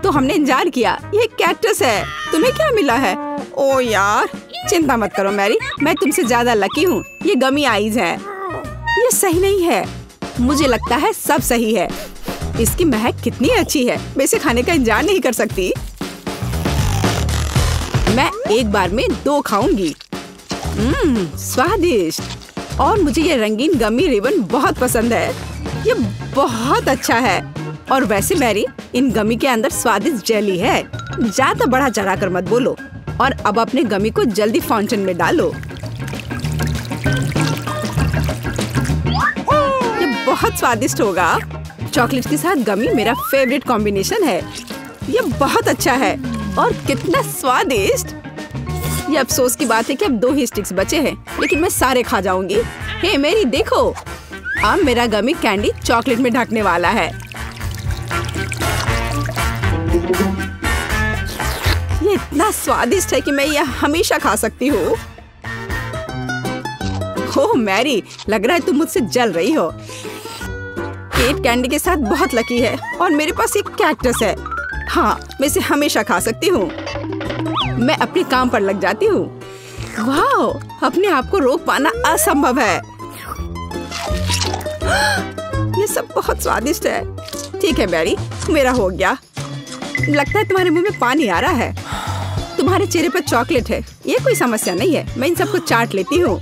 तो हमने इंतजार किया। ये कैक्टस है। तुम्हें क्या मिला है? ओ यार, चिंता मत करो मैरी, मैं तुमसे ज्यादा लकी हूँ। ये गमी आइज है। ये सही नहीं है। मुझे लगता है सब सही है। इसकी महक कितनी अच्छी है। मैं इसे खाने का इंतजार नहीं कर सकती। मैं एक बार में 2 खाऊंगी। स्वादिष्ट। और मुझे ये रंगीन गमी रिबन बहुत पसंद है। ये बहुत अच्छा है। और वैसे मैरी, इन गमी के अंदर स्वादिष्ट जेली है। ज्यादा बढ़ा चढ़ा कर मत बोलो। और अब अपने गमी को जल्दी फाउंटेन में डालो। ये बहुत स्वादिष्ट होगा। चॉकलेट के साथ गमी मेरा फेवरेट कॉम्बिनेशन है। ये बहुत अच्छा है। और कितना स्वादिष्ट। ये अफसोस की बात है कि अब 2 ही स्टिक्स बचे हैं, लेकिन मैं सारे खा जाऊंगी। हे मेरी देखो, अब मेरा गमी कैंडी चॉकलेट में ढकने वाला है। ये इतना स्वादिष्ट है कि मैं यह हमेशा खा सकती हूँ। ओह मैरी, लग रहा है तुम मुझसे जल रही हो। केट कैंडी के साथ बहुत लकी है और मेरे पास एक कैक्टस है। हाँ, मैं इसे हमेशा खा सकती हूँ। मैं अपने काम पर लग जाती हूँ। वाह, अपने आप को रोक पाना असंभव है। ये सब बहुत स्वादिष्ट है। ठीक है मैरी, मेरा हो गया। लगता है तुम्हारे मुंह में पानी आ रहा है। तुम्हारे चेहरे पर चॉकलेट है, ये कोई समस्या नहीं है। मैं इन सबको चाट लेती हूँ।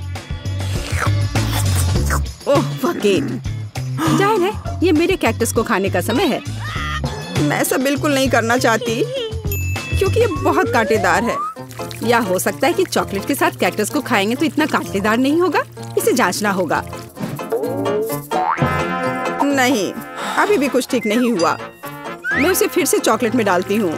ओह केट, जाहिर है ये मेरे कैक्टस को खाने का समय है। मैं ऐसा बिल्कुल नहीं करना चाहती क्योंकि ये बहुत कांटेदार है। या हो सकता है कि चॉकलेट के साथ कैक्टस को खाएंगे तो इतना कांटेदार नहीं होगा। इसे जांचना होगा। नहीं, अभी भी कुछ ठीक नहीं हुआ। मैं उसे फिर से चॉकलेट में डालती हूँ।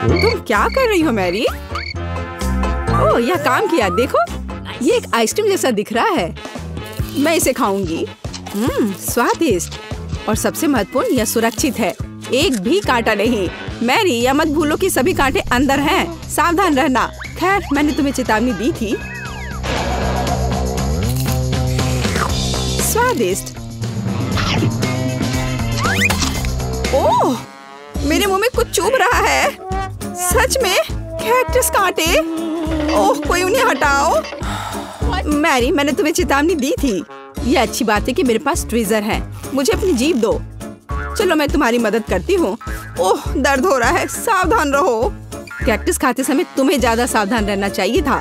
तुम क्या कर रही हो मैरी? ओह, यह काम किया। देखो, ये एक आइसक्रीम जैसा दिख रहा है। मैं इसे खाऊंगी। स्वादिष्ट और सबसे महत्वपूर्ण, यह सुरक्षित है। एक भी कांटा नहीं। मैरी, यह मत भूलो कि सभी कांटे अंदर हैं। सावधान रहना। खैर, मैंने तुम्हें चेतावनी दी थी। स्वादिष्ट। ओह, मेरे मुंह में कुछ चुभ रहा है। सच में कैक्टस कांटे। ओह, कोई उन्हें हटाओ। मैरी, मैंने तुम्हें चेतावनी दी थी। यह अच्छी बात है कि मेरे पास ट्विज़र है। मुझे अपनी जीभ दो। चलो, मैं तुम्हारी मदद करती हूँ। ओह, दर्द हो रहा है। सावधान रहो। कैक्टस खाते समय तुम्हें ज्यादा सावधान रहना चाहिए था।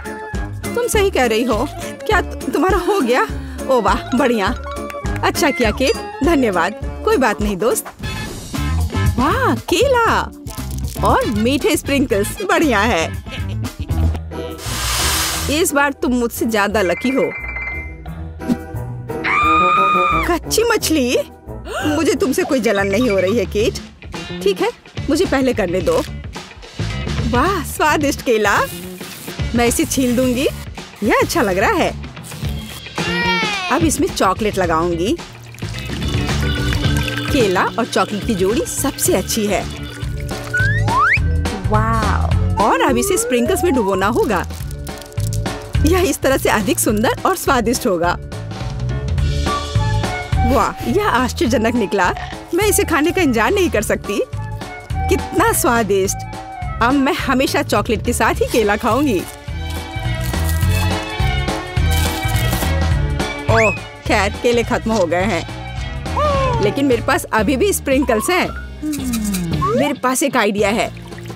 तुम सही कह रही हो। क्या तुम्हारा हो गया? ओह वाह, बढ़िया। अच्छा किया केट, धन्यवाद। कोई बात नहीं दोस्त। वाह, केला और मीठे स्प्रिंकल्स, बढ़िया है। इस बार तुम मुझसे ज्यादा लकी हो। कच्ची मछली? मुझे तुमसे कोई जलन नहीं हो रही है केट। ठीक है, मुझे पहले करने दो। वाह, स्वादिष्ट केला। मैं इसे छील दूंगी। यह अच्छा लग रहा है। अब इसमें चॉकलेट लगाऊंगी। केला और चॉकलेट की जोड़ी सबसे अच्छी है। वाह! और अब इसे स्प्रिंकल्स में डुबोना होगा। यह इस तरह से अधिक सुंदर और स्वादिष्ट होगा। वाह, यह आश्चर्यजनक निकला। मैं इसे खाने का इंतजार नहीं कर सकती। कितना स्वादिष्ट। अब मैं हमेशा चॉकलेट के साथ ही केला खाऊंगी। ओह, खैर केले खत्म हो गए हैं, लेकिन मेरे पास अभी भी स्प्रिंकल्स हैं। मेरे पास एक आइडिया है।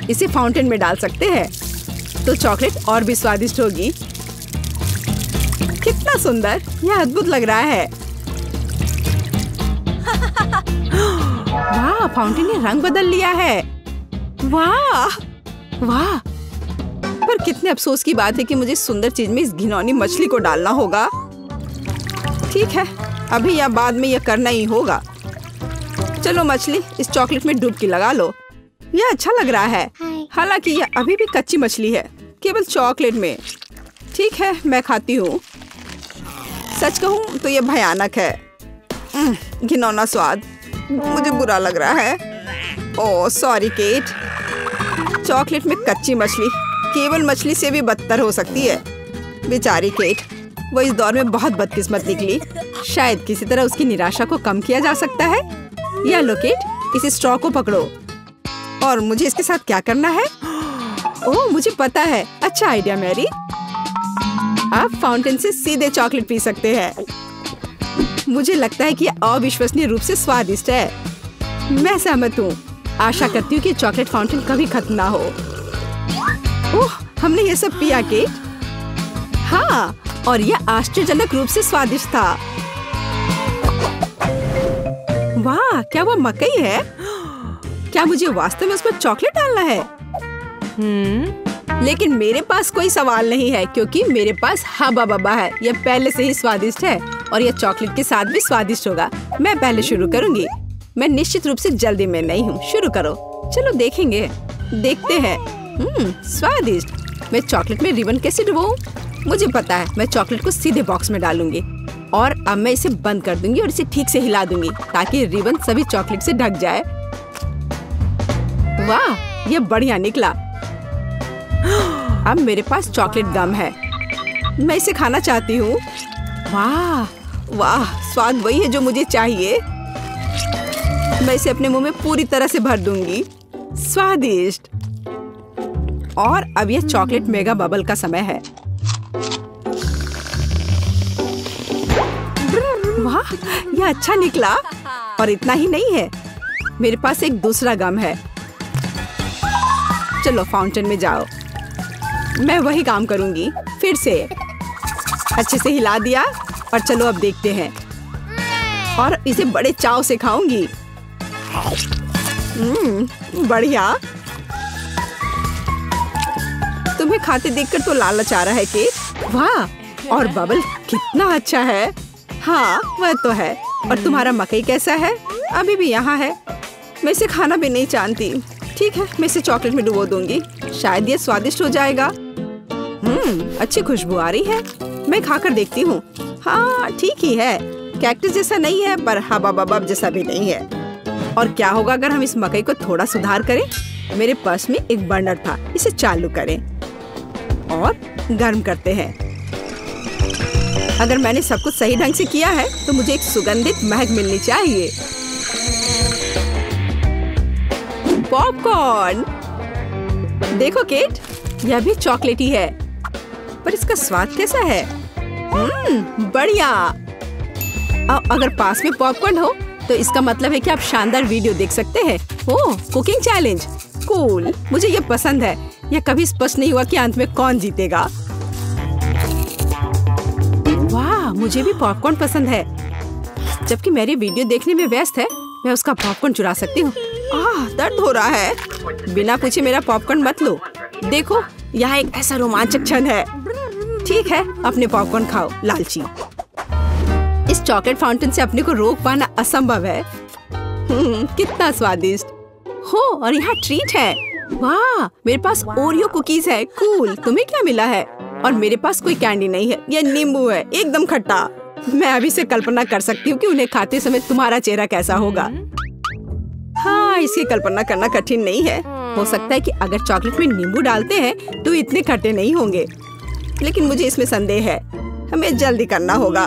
इसे फाउंटेन में डाल सकते हैं तो चॉकलेट और भी स्वादिष्ट होगी। कितना सुंदर, यह अद्भुत लग रहा है। वाह, फाउंटेन ने रंग बदल लिया है। वाह वाह, पर कितने अफसोस की बात है कि मुझे सुंदर चीज में इस घिनौनी मछली को डालना होगा। ठीक है, अभी या बाद में यह करना ही होगा। चलो मछली, इस चॉकलेट में डुबकी लगा लो। यह अच्छा लग रहा है। हालांकि यह अभी भी कच्ची मछली है, केवल चॉकलेट में। ठीक है, मैं खाती हूँ। सच कहूँ तो यह भयानक है। घिनौना स्वाद, मुझे बुरा लग रहा है। Oh sorry cat. चॉकलेट में कच्ची मछली केवल मछली से भी बदतर हो सकती है। बेचारी केट, वो इस दौर में बहुत बदकिस्मत निकली। शायद किसी तरह उसकी निराशा को कम किया जा सकता है। या लो केट, इस स्ट्रॉ को पकड़ो। और मुझे इसके साथ क्या करना है? ओह, मुझे पता है। अच्छा आइडिया मैरी। आप फाउंटेन से सीधे चॉकलेट पी सकते हैं। मुझे लगता है कि यह अविश्वसनीय रूप से स्वादिष्ट है। मैं सहमत हूँ। आशा करती हूँ कि चॉकलेट फाउंटेन कभी खत्म ना हो। ओह, हमने ये सब पिया केट। हाँ, और यह आश्चर्यजनक रूप से स्वादिष्ट था। वाह, क्या वो मकई है? क्या मुझे वास्तव में उस पर चॉकलेट डालना है? लेकिन मेरे पास कोई सवाल नहीं है क्योंकि मेरे पास हब्बा बब्बा है। यह पहले से ही स्वादिष्ट है और यह चॉकलेट के साथ भी स्वादिष्ट होगा। मैं पहले शुरू करूंगी। मैं निश्चित रूप से जल्दी में नहीं हूँ। शुरू करो। चलो देखेंगे, देखते हैं। स्वादिष्ट। मैं चॉकलेट में रिबन कैसे डुबाऊं? मुझे पता है। मैं चॉकलेट को सीधे बॉक्स में डालूंगी और अब मैं इसे बंद कर दूंगी और इसे ठीक से हिला दूंगी ताकि रिबन सभी चॉकलेट से ढक जाए। वाह, यह बढ़िया निकला। अब मेरे पास चॉकलेट गम है। मैं इसे खाना चाहती हूँ। वाह वाह, स्वाद वही है जो मुझे चाहिए। मैं इसे अपने मुंह में पूरी तरह से भर दूंगी। स्वादिष्ट। और अब यह चॉकलेट मेगा बबल का समय है। वाह, यह अच्छा निकला। और इतना ही नहीं है, मेरे पास एक दूसरा गम है। चलो फाउंटेन में जाओ। मैं वही काम करूंगी फिर से। अच्छे से हिला दिया और चलो अब देखते हैं। और इसे बड़े चाव से खाऊंगी। बढ़िया। तुम्हें खाते देखकर तो लालच आ रहा है केट। वाह, और बबल कितना अच्छा है। हाँ वह तो है। और तुम्हारा मकई कैसा है? अभी भी यहाँ है। मैं इसे खाना भी नहीं जानती। ठीक है, मैं इसे चॉकलेट में डुबो दूंगी, शायद ये स्वादिष्ट हो जाएगा। अच्छी खुशबू आ रही है। मैं खाकर देखती हूँ। हाँ ठीक ही है, कैक्टस जैसा नहीं है पर हबा बबा जैसा भी नहीं है। और क्या होगा अगर हम इस मकई को थोड़ा सुधार करें? मेरे पर्स में एक बर्नर था, इसे चालू करें और गर्म करते हैं। अगर मैंने सब कुछ सही ढंग से किया है तो मुझे एक सुगंधित महक मिलनी चाहिए। पॉपकॉर्न देखो केट, यह भी चॉकलेटी है, पर इसका स्वाद कैसा है? बढ़िया। अगर पास में पॉपकॉर्न हो तो इसका मतलब है कि आप शानदार वीडियो देख सकते हैं। ओह, कुकिंग चैलेंज, कूल। मुझे ये पसंद है। यह कभी स्पष्ट नहीं हुआ कि अंत में कौन जीतेगा। वाह, मुझे भी पॉपकॉर्न पसंद है। जबकि मेरी वीडियो देखने में व्यस्त है, मैं उसका पॉपकॉर्न चुरा सकती हूँ। दर्द हो रहा है। बिना पूछे मेरा पॉपकॉर्न मत लो। देखो, यहाँ एक ऐसा रोमांचक क्षण है। ठीक है, अपने पॉपकॉर्न खाओ, लालची। इस चॉकलेट फाउंटेन से अपने को रोक पाना असंभव है। कितना स्वादिष्ट हो। और यहाँ ट्रीट है। वाह, मेरे पास ओरियो कुकीज है। कूल। तुम्हें क्या मिला है? और मेरे पास कोई कैंडी नहीं है। यह नींबू है, एकदम खट्टा। मैं अभी से कल्पना कर सकती हूँ कि उन्हें खाते समय तुम्हारा चेहरा कैसा होगा। हाँ, इसकी कल्पना करना कठिन नहीं है। हो सकता है कि अगर चॉकलेट में नींबू डालते हैं तो इतने खट्टे नहीं होंगे, लेकिन मुझे इसमें संदेह है। हमें जल्दी करना होगा।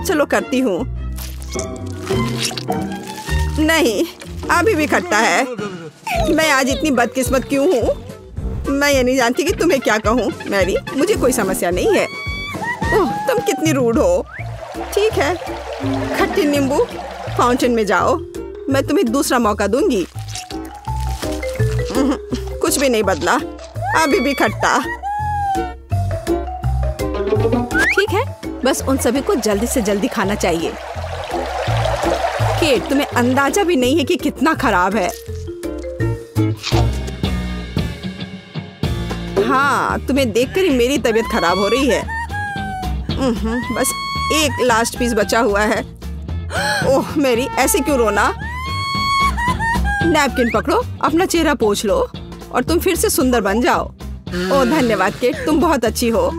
चलो करती हूँ। नहीं, अभी भी खट्टा है। मैं आज इतनी बदकिस्मत क्यों हूँ? मैं ये नहीं जानती कि तुम्हें क्या कहूँ। मैरी, मुझे कोई समस्या नहीं है। ओह, तुम कितनी रूड हो। ठीक है, खट्टी नींबू, फाउंटेन में जाओ। मैं तुम्हें दूसरा मौका दूंगी। कुछ भी नहीं बदला, अभी भी खट्टा। ठीक है, बस उन सभी को जल्दी से जल्दी खाना चाहिए। केट, तुम्हें अंदाजा भी नहीं है कि कितना खराब है। हाँ, तुम्हें देखकर ही मेरी तबीयत खराब हो रही है। बस एक लास्ट पीस बचा हुआ है। ओह मेरी, ऐसे क्यों रोना? नैपकिन पकड़ो, अपना चेहरा पोंछ लो और तुम फिर से सुंदर बन जाओ। ओह धन्यवाद केट, तुम बहुत अच्छी हो।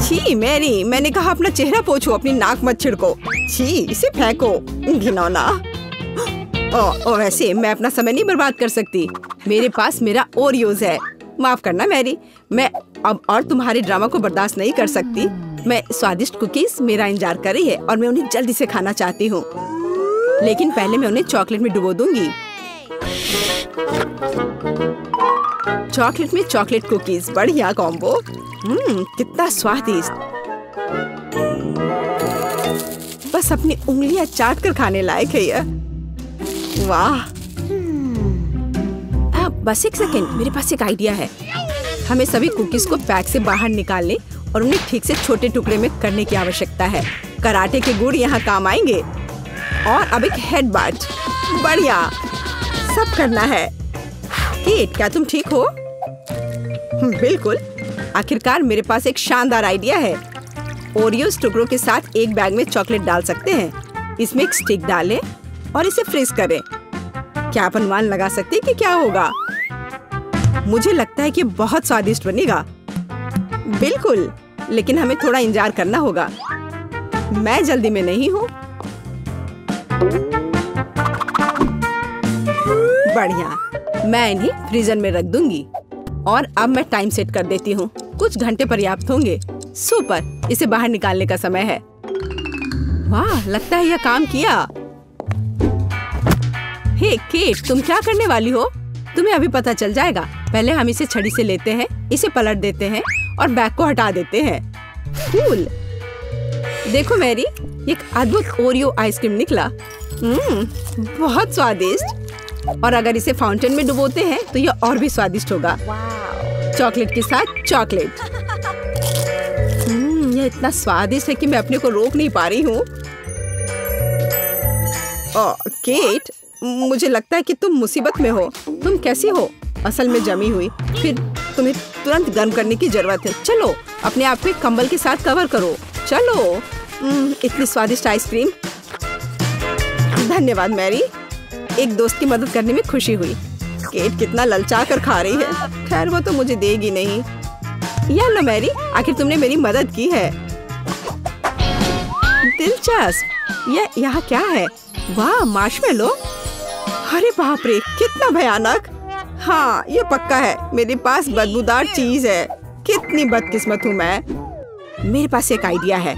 छी मैरी, मैंने कहा अपना चेहरा पोंछो, अपनी नाक मत छिड़को। छी, इसे फेंको, घिनौना। ओ वैसे मैं अपना समय नहीं बर्बाद कर सकती। मेरे पास मेरा ओरियोज है। माफ करना मैरी, मैं अब और तुम्हारे ड्रामा को बर्दाश्त नहीं कर सकती। मैं स्वादिष्ट कुकीज मेरा इंतजार कर रही है और मैं उन्हें जल्दी से खाना चाहती हूँ, लेकिन पहले मैं उन्हें चॉकलेट में डुबो दूंगी। चॉकलेट में चॉकलेट कुकीज, बढ़िया कॉम्बो। कितना स्वादिष्ट। बस अपनी उंगलियां चाट कर खाने लायक है यह। वाह। बस एक सेकेंड, मेरे पास एक आइडिया है। हमें सभी कुकीज को पैक से बाहर निकालने और उन्हें ठीक से छोटे टुकड़े में करने की आवश्यकता है। कराटे के गुण यहाँ काम आएंगे। और अब एक हेड बाट, बढ़िया, सब करना है। केट, क्या तुम ठीक हो? बिल्कुल। आखिरकार मेरे पास एक शानदार आइडिया है। ओरियोस टुकड़ों के साथ एक बैग में चॉकलेट डाल सकते हैं। इसमें एक स्टिक डालें और इसे फ्रीज करें। क्या आप अनुमान लगा सकते हैं कि क्या होगा? मुझे लगता है कि बहुत स्वादिष्ट बनेगा। बिल्कुल, लेकिन हमें थोड़ा इंतजार करना होगा। मैं जल्दी में नहीं हूँ। बढ़िया, मैं इन्हें फ्रीजर में रख दूंगी और अब मैं टाइम सेट कर देती हूँ। कुछ घंटे पर्याप्त होंगे। सुपर, इसे बाहर निकालने का समय है। वाह, लगता है यह काम किया। हे केट, तुम क्या करने वाली हो? तुम्हें अभी पता चल जाएगा। पहले हम इसे छड़ी से लेते हैं, इसे पलट देते हैं और बैग को हटा देते हैं। कूल। देखो मैरी, एक अद्भुत ओरियो आइसक्रीम निकला। बहुत स्वादिष्ट। और अगर इसे फाउंटेन में डुबोते हैं तो यह और भी स्वादिष्ट होगा। चॉकलेट के साथ चॉकलेट। यह इतना स्वादिष्ट है कि मैं अपने को रोक नहीं पा रही हूँ। केट, मुझे लगता है कि तुम मुसीबत में हो। तुम कैसी हो? असल में जमी हुई। फिर तुम्हें तुरंत गर्म करने की जरूरत है। चलो अपने आप को कंबल के साथ कवर करो। चलो। इतनी स्वादिष्ट आइसक्रीम। धन्यवाद मैरी। एक दोस्त की मदद करने में खुशी हुई। केट कितना ललचा कर खा रही है। खैर वो तो मुझे देगी नहीं। या लो मैरी, आखिर तुमने मेरी मदद की है। दिलचस्प। यह यहाँ क्या है? वाह, मार्शमेलो। अरे बाप रे, कितना भयानक। हाँ, ये पक्का है। मेरे पास बदबूदार चीज है। कितनी बदकिस्मत हूँ मैं। मेरे पास एक आइडिया है।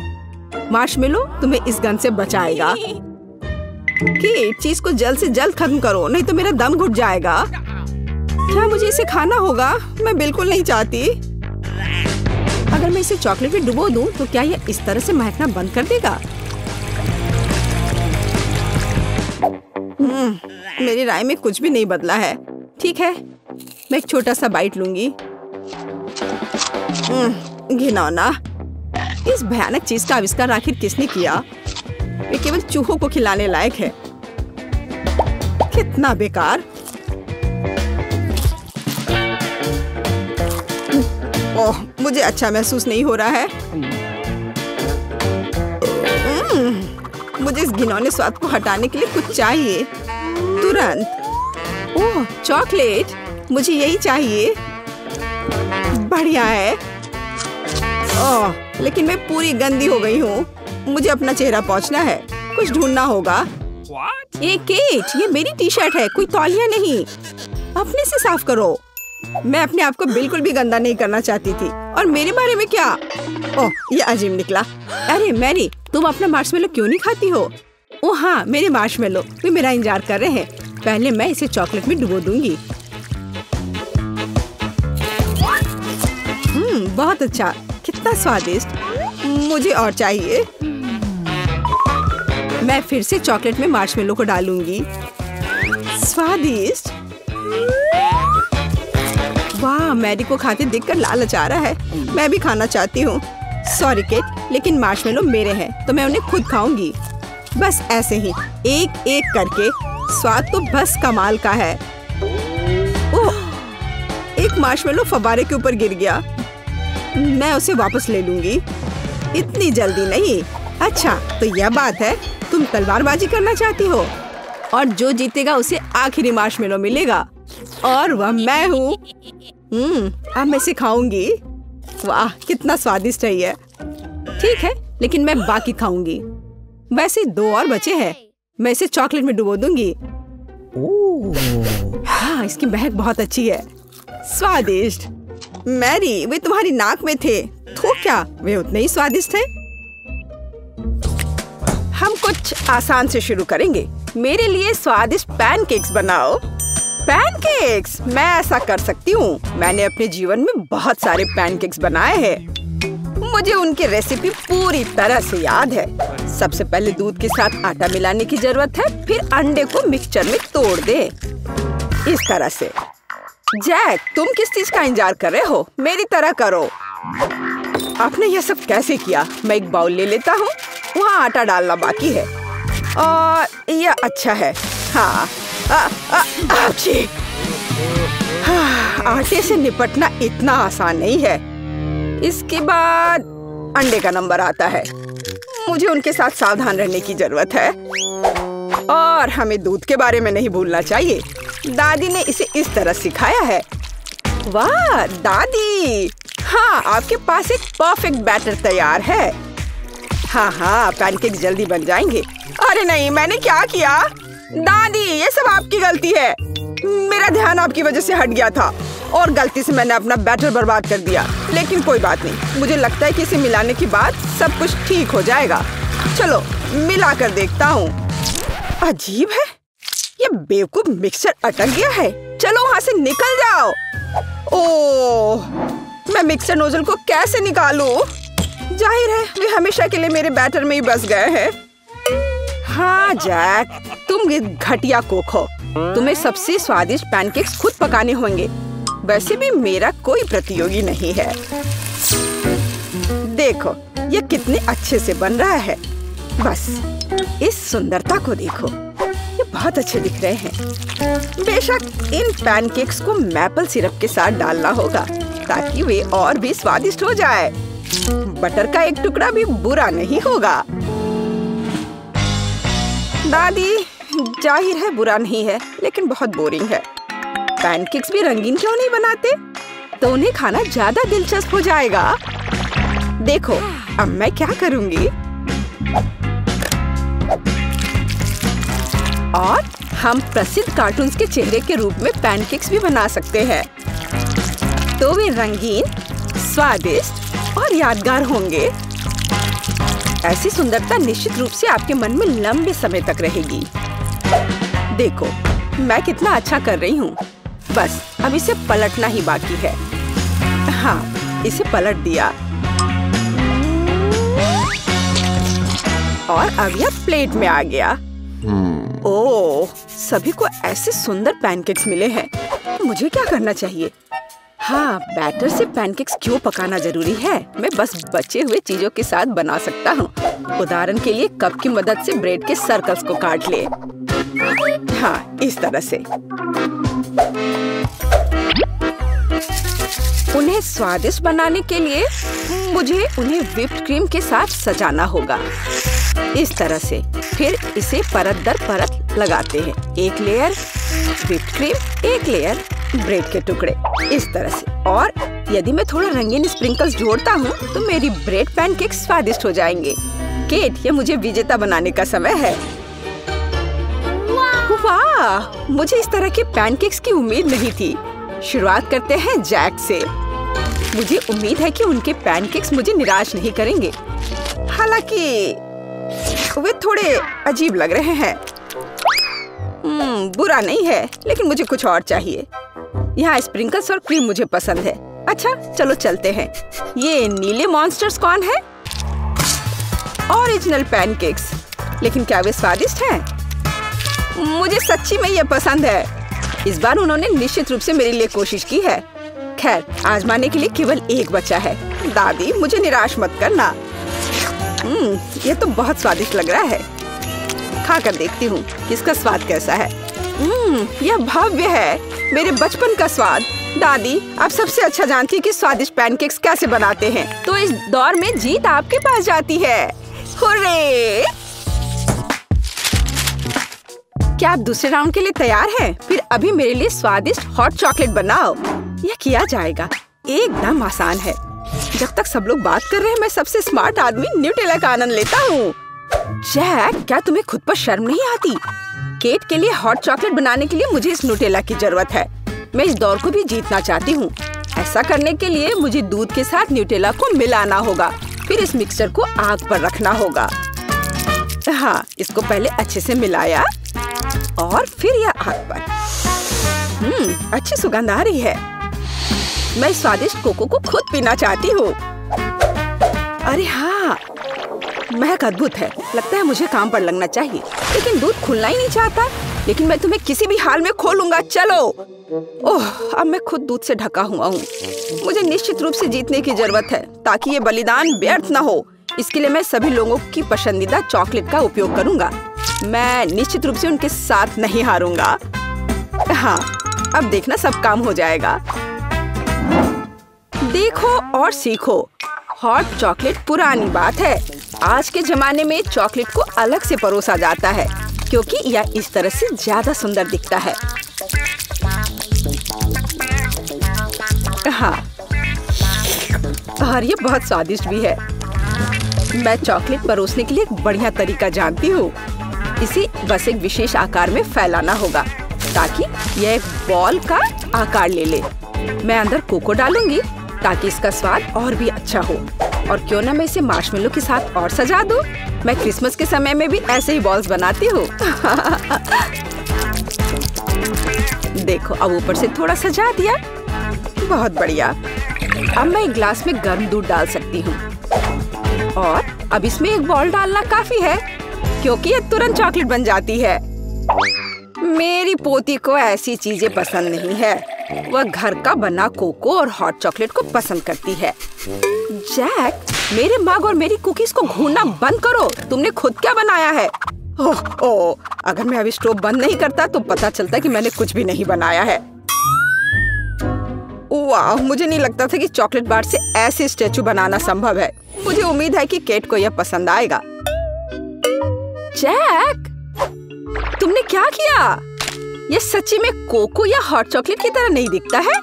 मार्शमेलो तुम्हें इस गन से बचाएगा। केट, चीज को जल्द से जल्द खत्म करो, नहीं तो मेरा दम घुट जाएगा। क्या मुझे इसे खाना होगा? मैं बिल्कुल नहीं चाहती। अगर मैं इसे चॉकलेट में डुबो दूं, तो क्या यह इस तरह से महकना बंद कर देगा? मेरी राय में कुछ भी नहीं बदला है। ठीक है, मैं एक छोटा सा बाइट लूंगी। घिनौना। इस भयानक चीज का आविष्कार आखिर किसने किया? ये केवल चूहों को खिलाने लायक है। कितना बेकार। ओह, मुझे अच्छा महसूस नहीं हो रहा है। मुझे इस घिनौने स्वाद को हटाने के लिए कुछ चाहिए तुरंत। ओह, चॉकलेट। मुझे यही चाहिए। बढ़िया है। ओह, लेकिन मैं पूरी गंदी हो गई हूँ। मुझे अपना चेहरा पोंछना है। कुछ ढूंढना होगा। ये केट, ये मेरी टी शर्ट है, कोई तौलिया नहीं। अपने से साफ करो। मैं अपने आप को बिल्कुल भी गंदा नहीं करना चाहती थी। और मेरे बारे में क्या? ओह, ये अजीब निकला। अरे मैरी, तुम अपना मार्शमेलो क्यों नहीं खाती हो? ओह हाँ, मेरे मार्शमेलो। वे मेरा इंतजार कर रहे हैं। पहले मैं इसे चॉकलेट में डुबो दूंगी। बहुत अच्छा। कितना स्वादिष्ट। मुझे और चाहिए। मैं फिर से चॉकलेट में मार्शमेलो को डालूंगी। स्वादिष्ट। वाह, मैरी को खाते देखकर लालच आ रहा है। मैं भी खाना चाहती हूँ। सॉरी केट, लेकिन मार्शमेलो मेरे हैं तो मैं उन्हें खुद खाऊंगी। बस ऐसे ही, एक एक करके। स्वाद तो बस कमाल का है। ओह, एक मार्शमेलो फव्वारे के ऊपर गिर गया। मैं उसे वापस ले लूंगी। इतनी जल्दी नहीं। अच्छा, तो यह बात है। तुम तलवारबाजी करना चाहती हो और जो जीतेगा उसे आखिरी मार्शमेलो मिलेगा और वह मैं हूँ। अब मैं इसे खाऊंगी। वाह, कितना स्वादिष्ट है ये। ठीक है, लेकिन मैं बाकी खाऊंगी। वैसे 2 और बचे हैं। मैं इसे चॉकलेट में डुबो दूंगी। हाँ, इसकी महक बहुत अच्छी है। स्वादिष्ट। मैरी, वे तुम्हारी नाक में थे। थू क्या, वे उतने ही स्वादिष्ट हैं। हम कुछ आसान से शुरू करेंगे। मेरे लिए स्वादिष्ट पैनकेक्स बनाओ। पैनकेक्स? मैं ऐसा कर सकती हूँ। मैंने अपने जीवन में बहुत सारे पैनकेक्स बनाए हैं। मुझे उनकी रेसिपी पूरी तरह से याद है। सबसे पहले दूध के साथ आटा मिलाने की जरूरत है। फिर अंडे को मिक्सचर में तोड़ दे, इस तरह से। जैक, तुम किस चीज का इंतजार कर रहे हो? मेरी तरह करो। आपने यह सब कैसे किया? मैं एक बाउल ले लेता हूँ। वहाँ आटा डालना बाकी है और यह अच्छा है। हाँ, आटे से निपटना इतना आसान नहीं है। इसके बाद अंडे का नंबर आता है। मुझे उनके साथ सावधान रहने की जरूरत है और हमें दूध के बारे में नहीं भूलना चाहिए। दादी ने इसे इस तरह सिखाया है। वाह दादी, हाँ, आपके पास एक परफेक्ट बैटर तैयार है। हाँ, पैनकेक जल्दी बन जाएंगे। अरे नहीं, मैंने क्या किया? दादी, ये सब आपकी गलती है। मेरा ध्यान आपकी वजह से हट गया था और गलती से मैंने अपना बैटर बर्बाद कर दिया। लेकिन कोई बात नहीं, मुझे लगता है कि इसे मिलाने के बाद सब कुछ ठीक हो जाएगा। चलो मिलाकर देखता हूँ। अजीब है, ये बेवकूफ मिक्सचर अटक गया है। चलो वहाँ से निकल जाओ। ओह, मैं मिक्सचर नोजल को कैसे निकालूं? जाहिर है वे हमेशा के लिए मेरे बैटर में ही बस गए हैं। हाँ जैक, तुम घटिया कोक हो। तुम्हें सबसे स्वादिष्ट पैनकेक्स खुद पकाने होंगे। वैसे भी मेरा कोई प्रतियोगी नहीं है। देखो ये कितने अच्छे से बन रहा है। बस इस सुंदरता को देखो, ये बहुत अच्छे दिख रहे हैं। बेशक इन पैनकेक्स को मैपल सिरप के साथ डालना होगा ताकि वे और भी स्वादिष्ट हो जाए। बटर का एक टुकड़ा भी बुरा नहीं होगा। दादी, जाहिर है बुरा नहीं है, लेकिन बहुत बोरिंग है। पैनकेक्स भी रंगीन क्यों नहीं बनाते? तो उन्हें खाना ज्यादा दिलचस्प हो जाएगा। देखो अब मैं क्या करूंगी। और हम प्रसिद्ध कार्टून्स के चेहरे के रूप में पैनकेक्स भी बना सकते हैं। तो वे रंगीन, स्वादिष्ट और यादगार होंगे। ऐसी सुंदरता निश्चित रूप से आपके मन में लंबे समय तक रहेगी। देखो मैं कितना अच्छा कर रही हूँ। बस अब इसे पलटना ही बाकी है। हाँ, इसे पलट दिया और अब यह प्लेट में आ गया। ओह, सभी को ऐसे सुंदर पैनकेक्स मिले हैं। मुझे क्या करना चाहिए? हाँ, बैटर से पैनकेक्स क्यों पकाना जरूरी है? मैं बस बचे हुए चीजों के साथ बना सकता हूँ। उदाहरण के लिए कप की मदद से ब्रेड के सर्कल्स को काट ले। हाँ, इस तरह से। उन्हें स्वादिष्ट बनाने के लिए मुझे उन्हें व्हिप्ड क्रीम के साथ सजाना होगा। इस तरह से। फिर इसे परत दर परत लगाते हैं। एक लेयर व्हिप्ड क्रीम, एक लेयर ब्रेड के टुकड़े, इस तरह से। और यदि मैं थोड़ा रंगीन स्प्रिंकल्स जोड़ता हूँ तो मेरी ब्रेड पैनकेक्स स्वादिष्ट हो जाएंगे। केट, ये मुझे विजेता बनाने का समय है। वाह, मुझे इस तरह के पैनकेक्स की उम्मीद नहीं थी। शुरुआत करते हैं जैक से। मुझे उम्मीद है कि उनके पैनकेक्स मुझे निराश नहीं करेंगे। हालांकि वे थोड़े अजीब लग रहे हैं। बुरा नहीं है, लेकिन मुझे कुछ और चाहिए। यहाँ स्प्रिंकल्स और क्रीम मुझे पसंद है। अच्छा, चलो चलते हैं। ये नीले मॉन्स्टर्स कौन है? Original pancakes. लेकिन क्या वे स्वादिष्ट हैं? मुझे सच्ची में ये पसंद है। इस बार उन्होंने निश्चित रूप से मेरे लिए कोशिश की है। खैर, आजमाने के लिए केवल एक बचा है। दादी, मुझे निराश मत करना। ये तो बहुत स्वादिष्ट लग रहा है। खाकर देखती हूँ इसका स्वाद कैसा है। यह भव्य है, मेरे बचपन का स्वाद। दादी, आप सबसे अच्छा जानती हैं कि स्वादिष्ट पैनकेक्स कैसे बनाते हैं। तो इस दौर में जीत आपके पास जाती है। हुर्रे! क्या आप दूसरे राउंड के लिए तैयार हैं? फिर अभी मेरे लिए स्वादिष्ट हॉट चॉकलेट बनाओ। यह किया जाएगा, एकदम आसान है। जब तक सब लोग बात कर रहे हैं, मैं सबसे स्मार्ट आदमी न्यूटेला का आनंद लेता हूँ। जैक, क्या तुम्हें खुद पर शर्म नहीं आती? केट के लिए हॉट चॉकलेट बनाने के लिए मुझे इस न्यूटेला की जरूरत है। मैं इस दौर को भी जीतना चाहती हूँ। ऐसा करने के लिए मुझे दूध के साथ न्यूटेला को मिलाना होगा। फिर इस मिक्सचर को आग पर रखना होगा। हाँ, इसको पहले अच्छे से मिलाया और फिर यह आग पर। अच्छी सुगंध आ रही है। मैं स्वादिष्ट कोको को खुद पीना चाहती हूँ। अरे हाँ, महक अद्भुत है। लगता है मुझे काम पर लगना चाहिए, लेकिन दूध खुलना ही नहीं चाहता। लेकिन मैं तुम्हें किसी भी हाल में खोलूंगा। चलो। ओह, अब मैं खुद दूध से ढका हुआ हूँ। मुझे निश्चित रूप से जीतने की जरूरत है ताकि ये बलिदान व्यर्थ न हो। इसके लिए मैं सभी लोगों की पसंदीदा चॉकलेट का उपयोग करूंगा। मैं निश्चित रूप से उनके साथ नहीं हारूंगा। हाँ, अब देखना सब काम हो जाएगा। देखो और सीखो। हॉट चॉकलेट पुरानी बात है। आज के जमाने में चॉकलेट को अलग से परोसा जाता है क्योंकि यह इस तरह से ज्यादा सुंदर दिखता है। हाँ, और ये बहुत स्वादिष्ट भी है। मैं चॉकलेट परोसने के लिए एक बढ़िया तरीका जानती हूँ। इसे बस एक विशेष आकार में फैलाना होगा ताकि यह एक बॉल का आकार ले ले। मैं अंदर कोको डालूंगी ताकि इसका स्वाद और भी अच्छा हो। और क्यों ना मैं इसे मार्शमेलो के साथ और सजा दूं। मैं क्रिसमस के समय में भी ऐसे ही बॉल्स बनाती हूँ। देखो, अब ऊपर से थोड़ा सजा दिया। बहुत बढ़िया। अब मैं एक ग्लास में गर्म दूध डाल सकती हूँ। अब इसमें एक बॉल डालना काफी है, क्योंकि ये तुरंत चॉकलेट बन जाती है। मेरी पोती को ऐसी चीजें पसंद नहीं है। वह घर का बना कोको और हॉट चॉकलेट को पसंद करती है। जैक, मेरे मग और मेरी कुकीज को घूरना बंद करो। तुमने खुद क्या बनाया है? ओह ओह, अगर मैं अभी स्टोव बंद नहीं करता तो पता चलता कि मैंने कुछ भी नहीं बनाया है। वाह, मुझे नहीं लगता था कि चॉकलेट बार से ऐसे स्टैचू बनाना संभव है। मुझे उम्मीद है कि केट को यह पसंद आएगा। जैक, तुमने क्या किया? ये सच्ची में कोको या हॉट चॉकलेट की तरह नहीं दिखता है।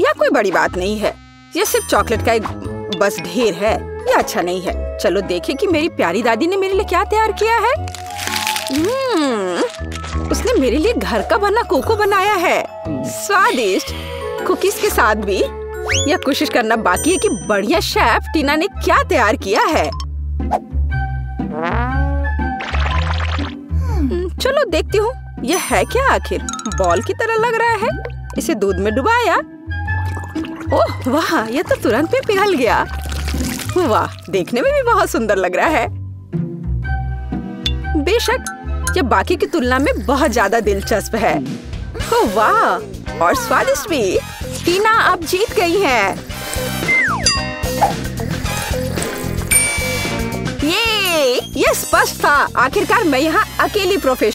यह कोई बड़ी बात नहीं है। यह सिर्फ चॉकलेट का एक बस ढेर है। यह अच्छा नहीं है। चलो देखें कि मेरी प्यारी दादी ने मेरे लिए क्या तैयार किया है। उसने मेरे लिए घर का बना कोको बनाया है। स्वादिष्ट कुकीज के साथ भी। यह कोशिश करना बाकी है कि बढ़िया शेफ टीना ने क्या तैयार किया है। चलो देखती हूँ यह है क्या आखिर। बॉल की तरह लग रहा है। इसे दूध में डुबाया। ओह वाह, यह तो तुरंत में पिघल गया। वाह, देखने में भी बहुत सुंदर लग रहा है। बेशक यह बाकी की तुलना में बहुत ज्यादा दिलचस्प है। ओह वाह, और स्वादिष्ट भी। टीना अब जीत गई है। ये स्पष्ट था। आखिरकार मैं यहाँ अकेली प्रोफेशनल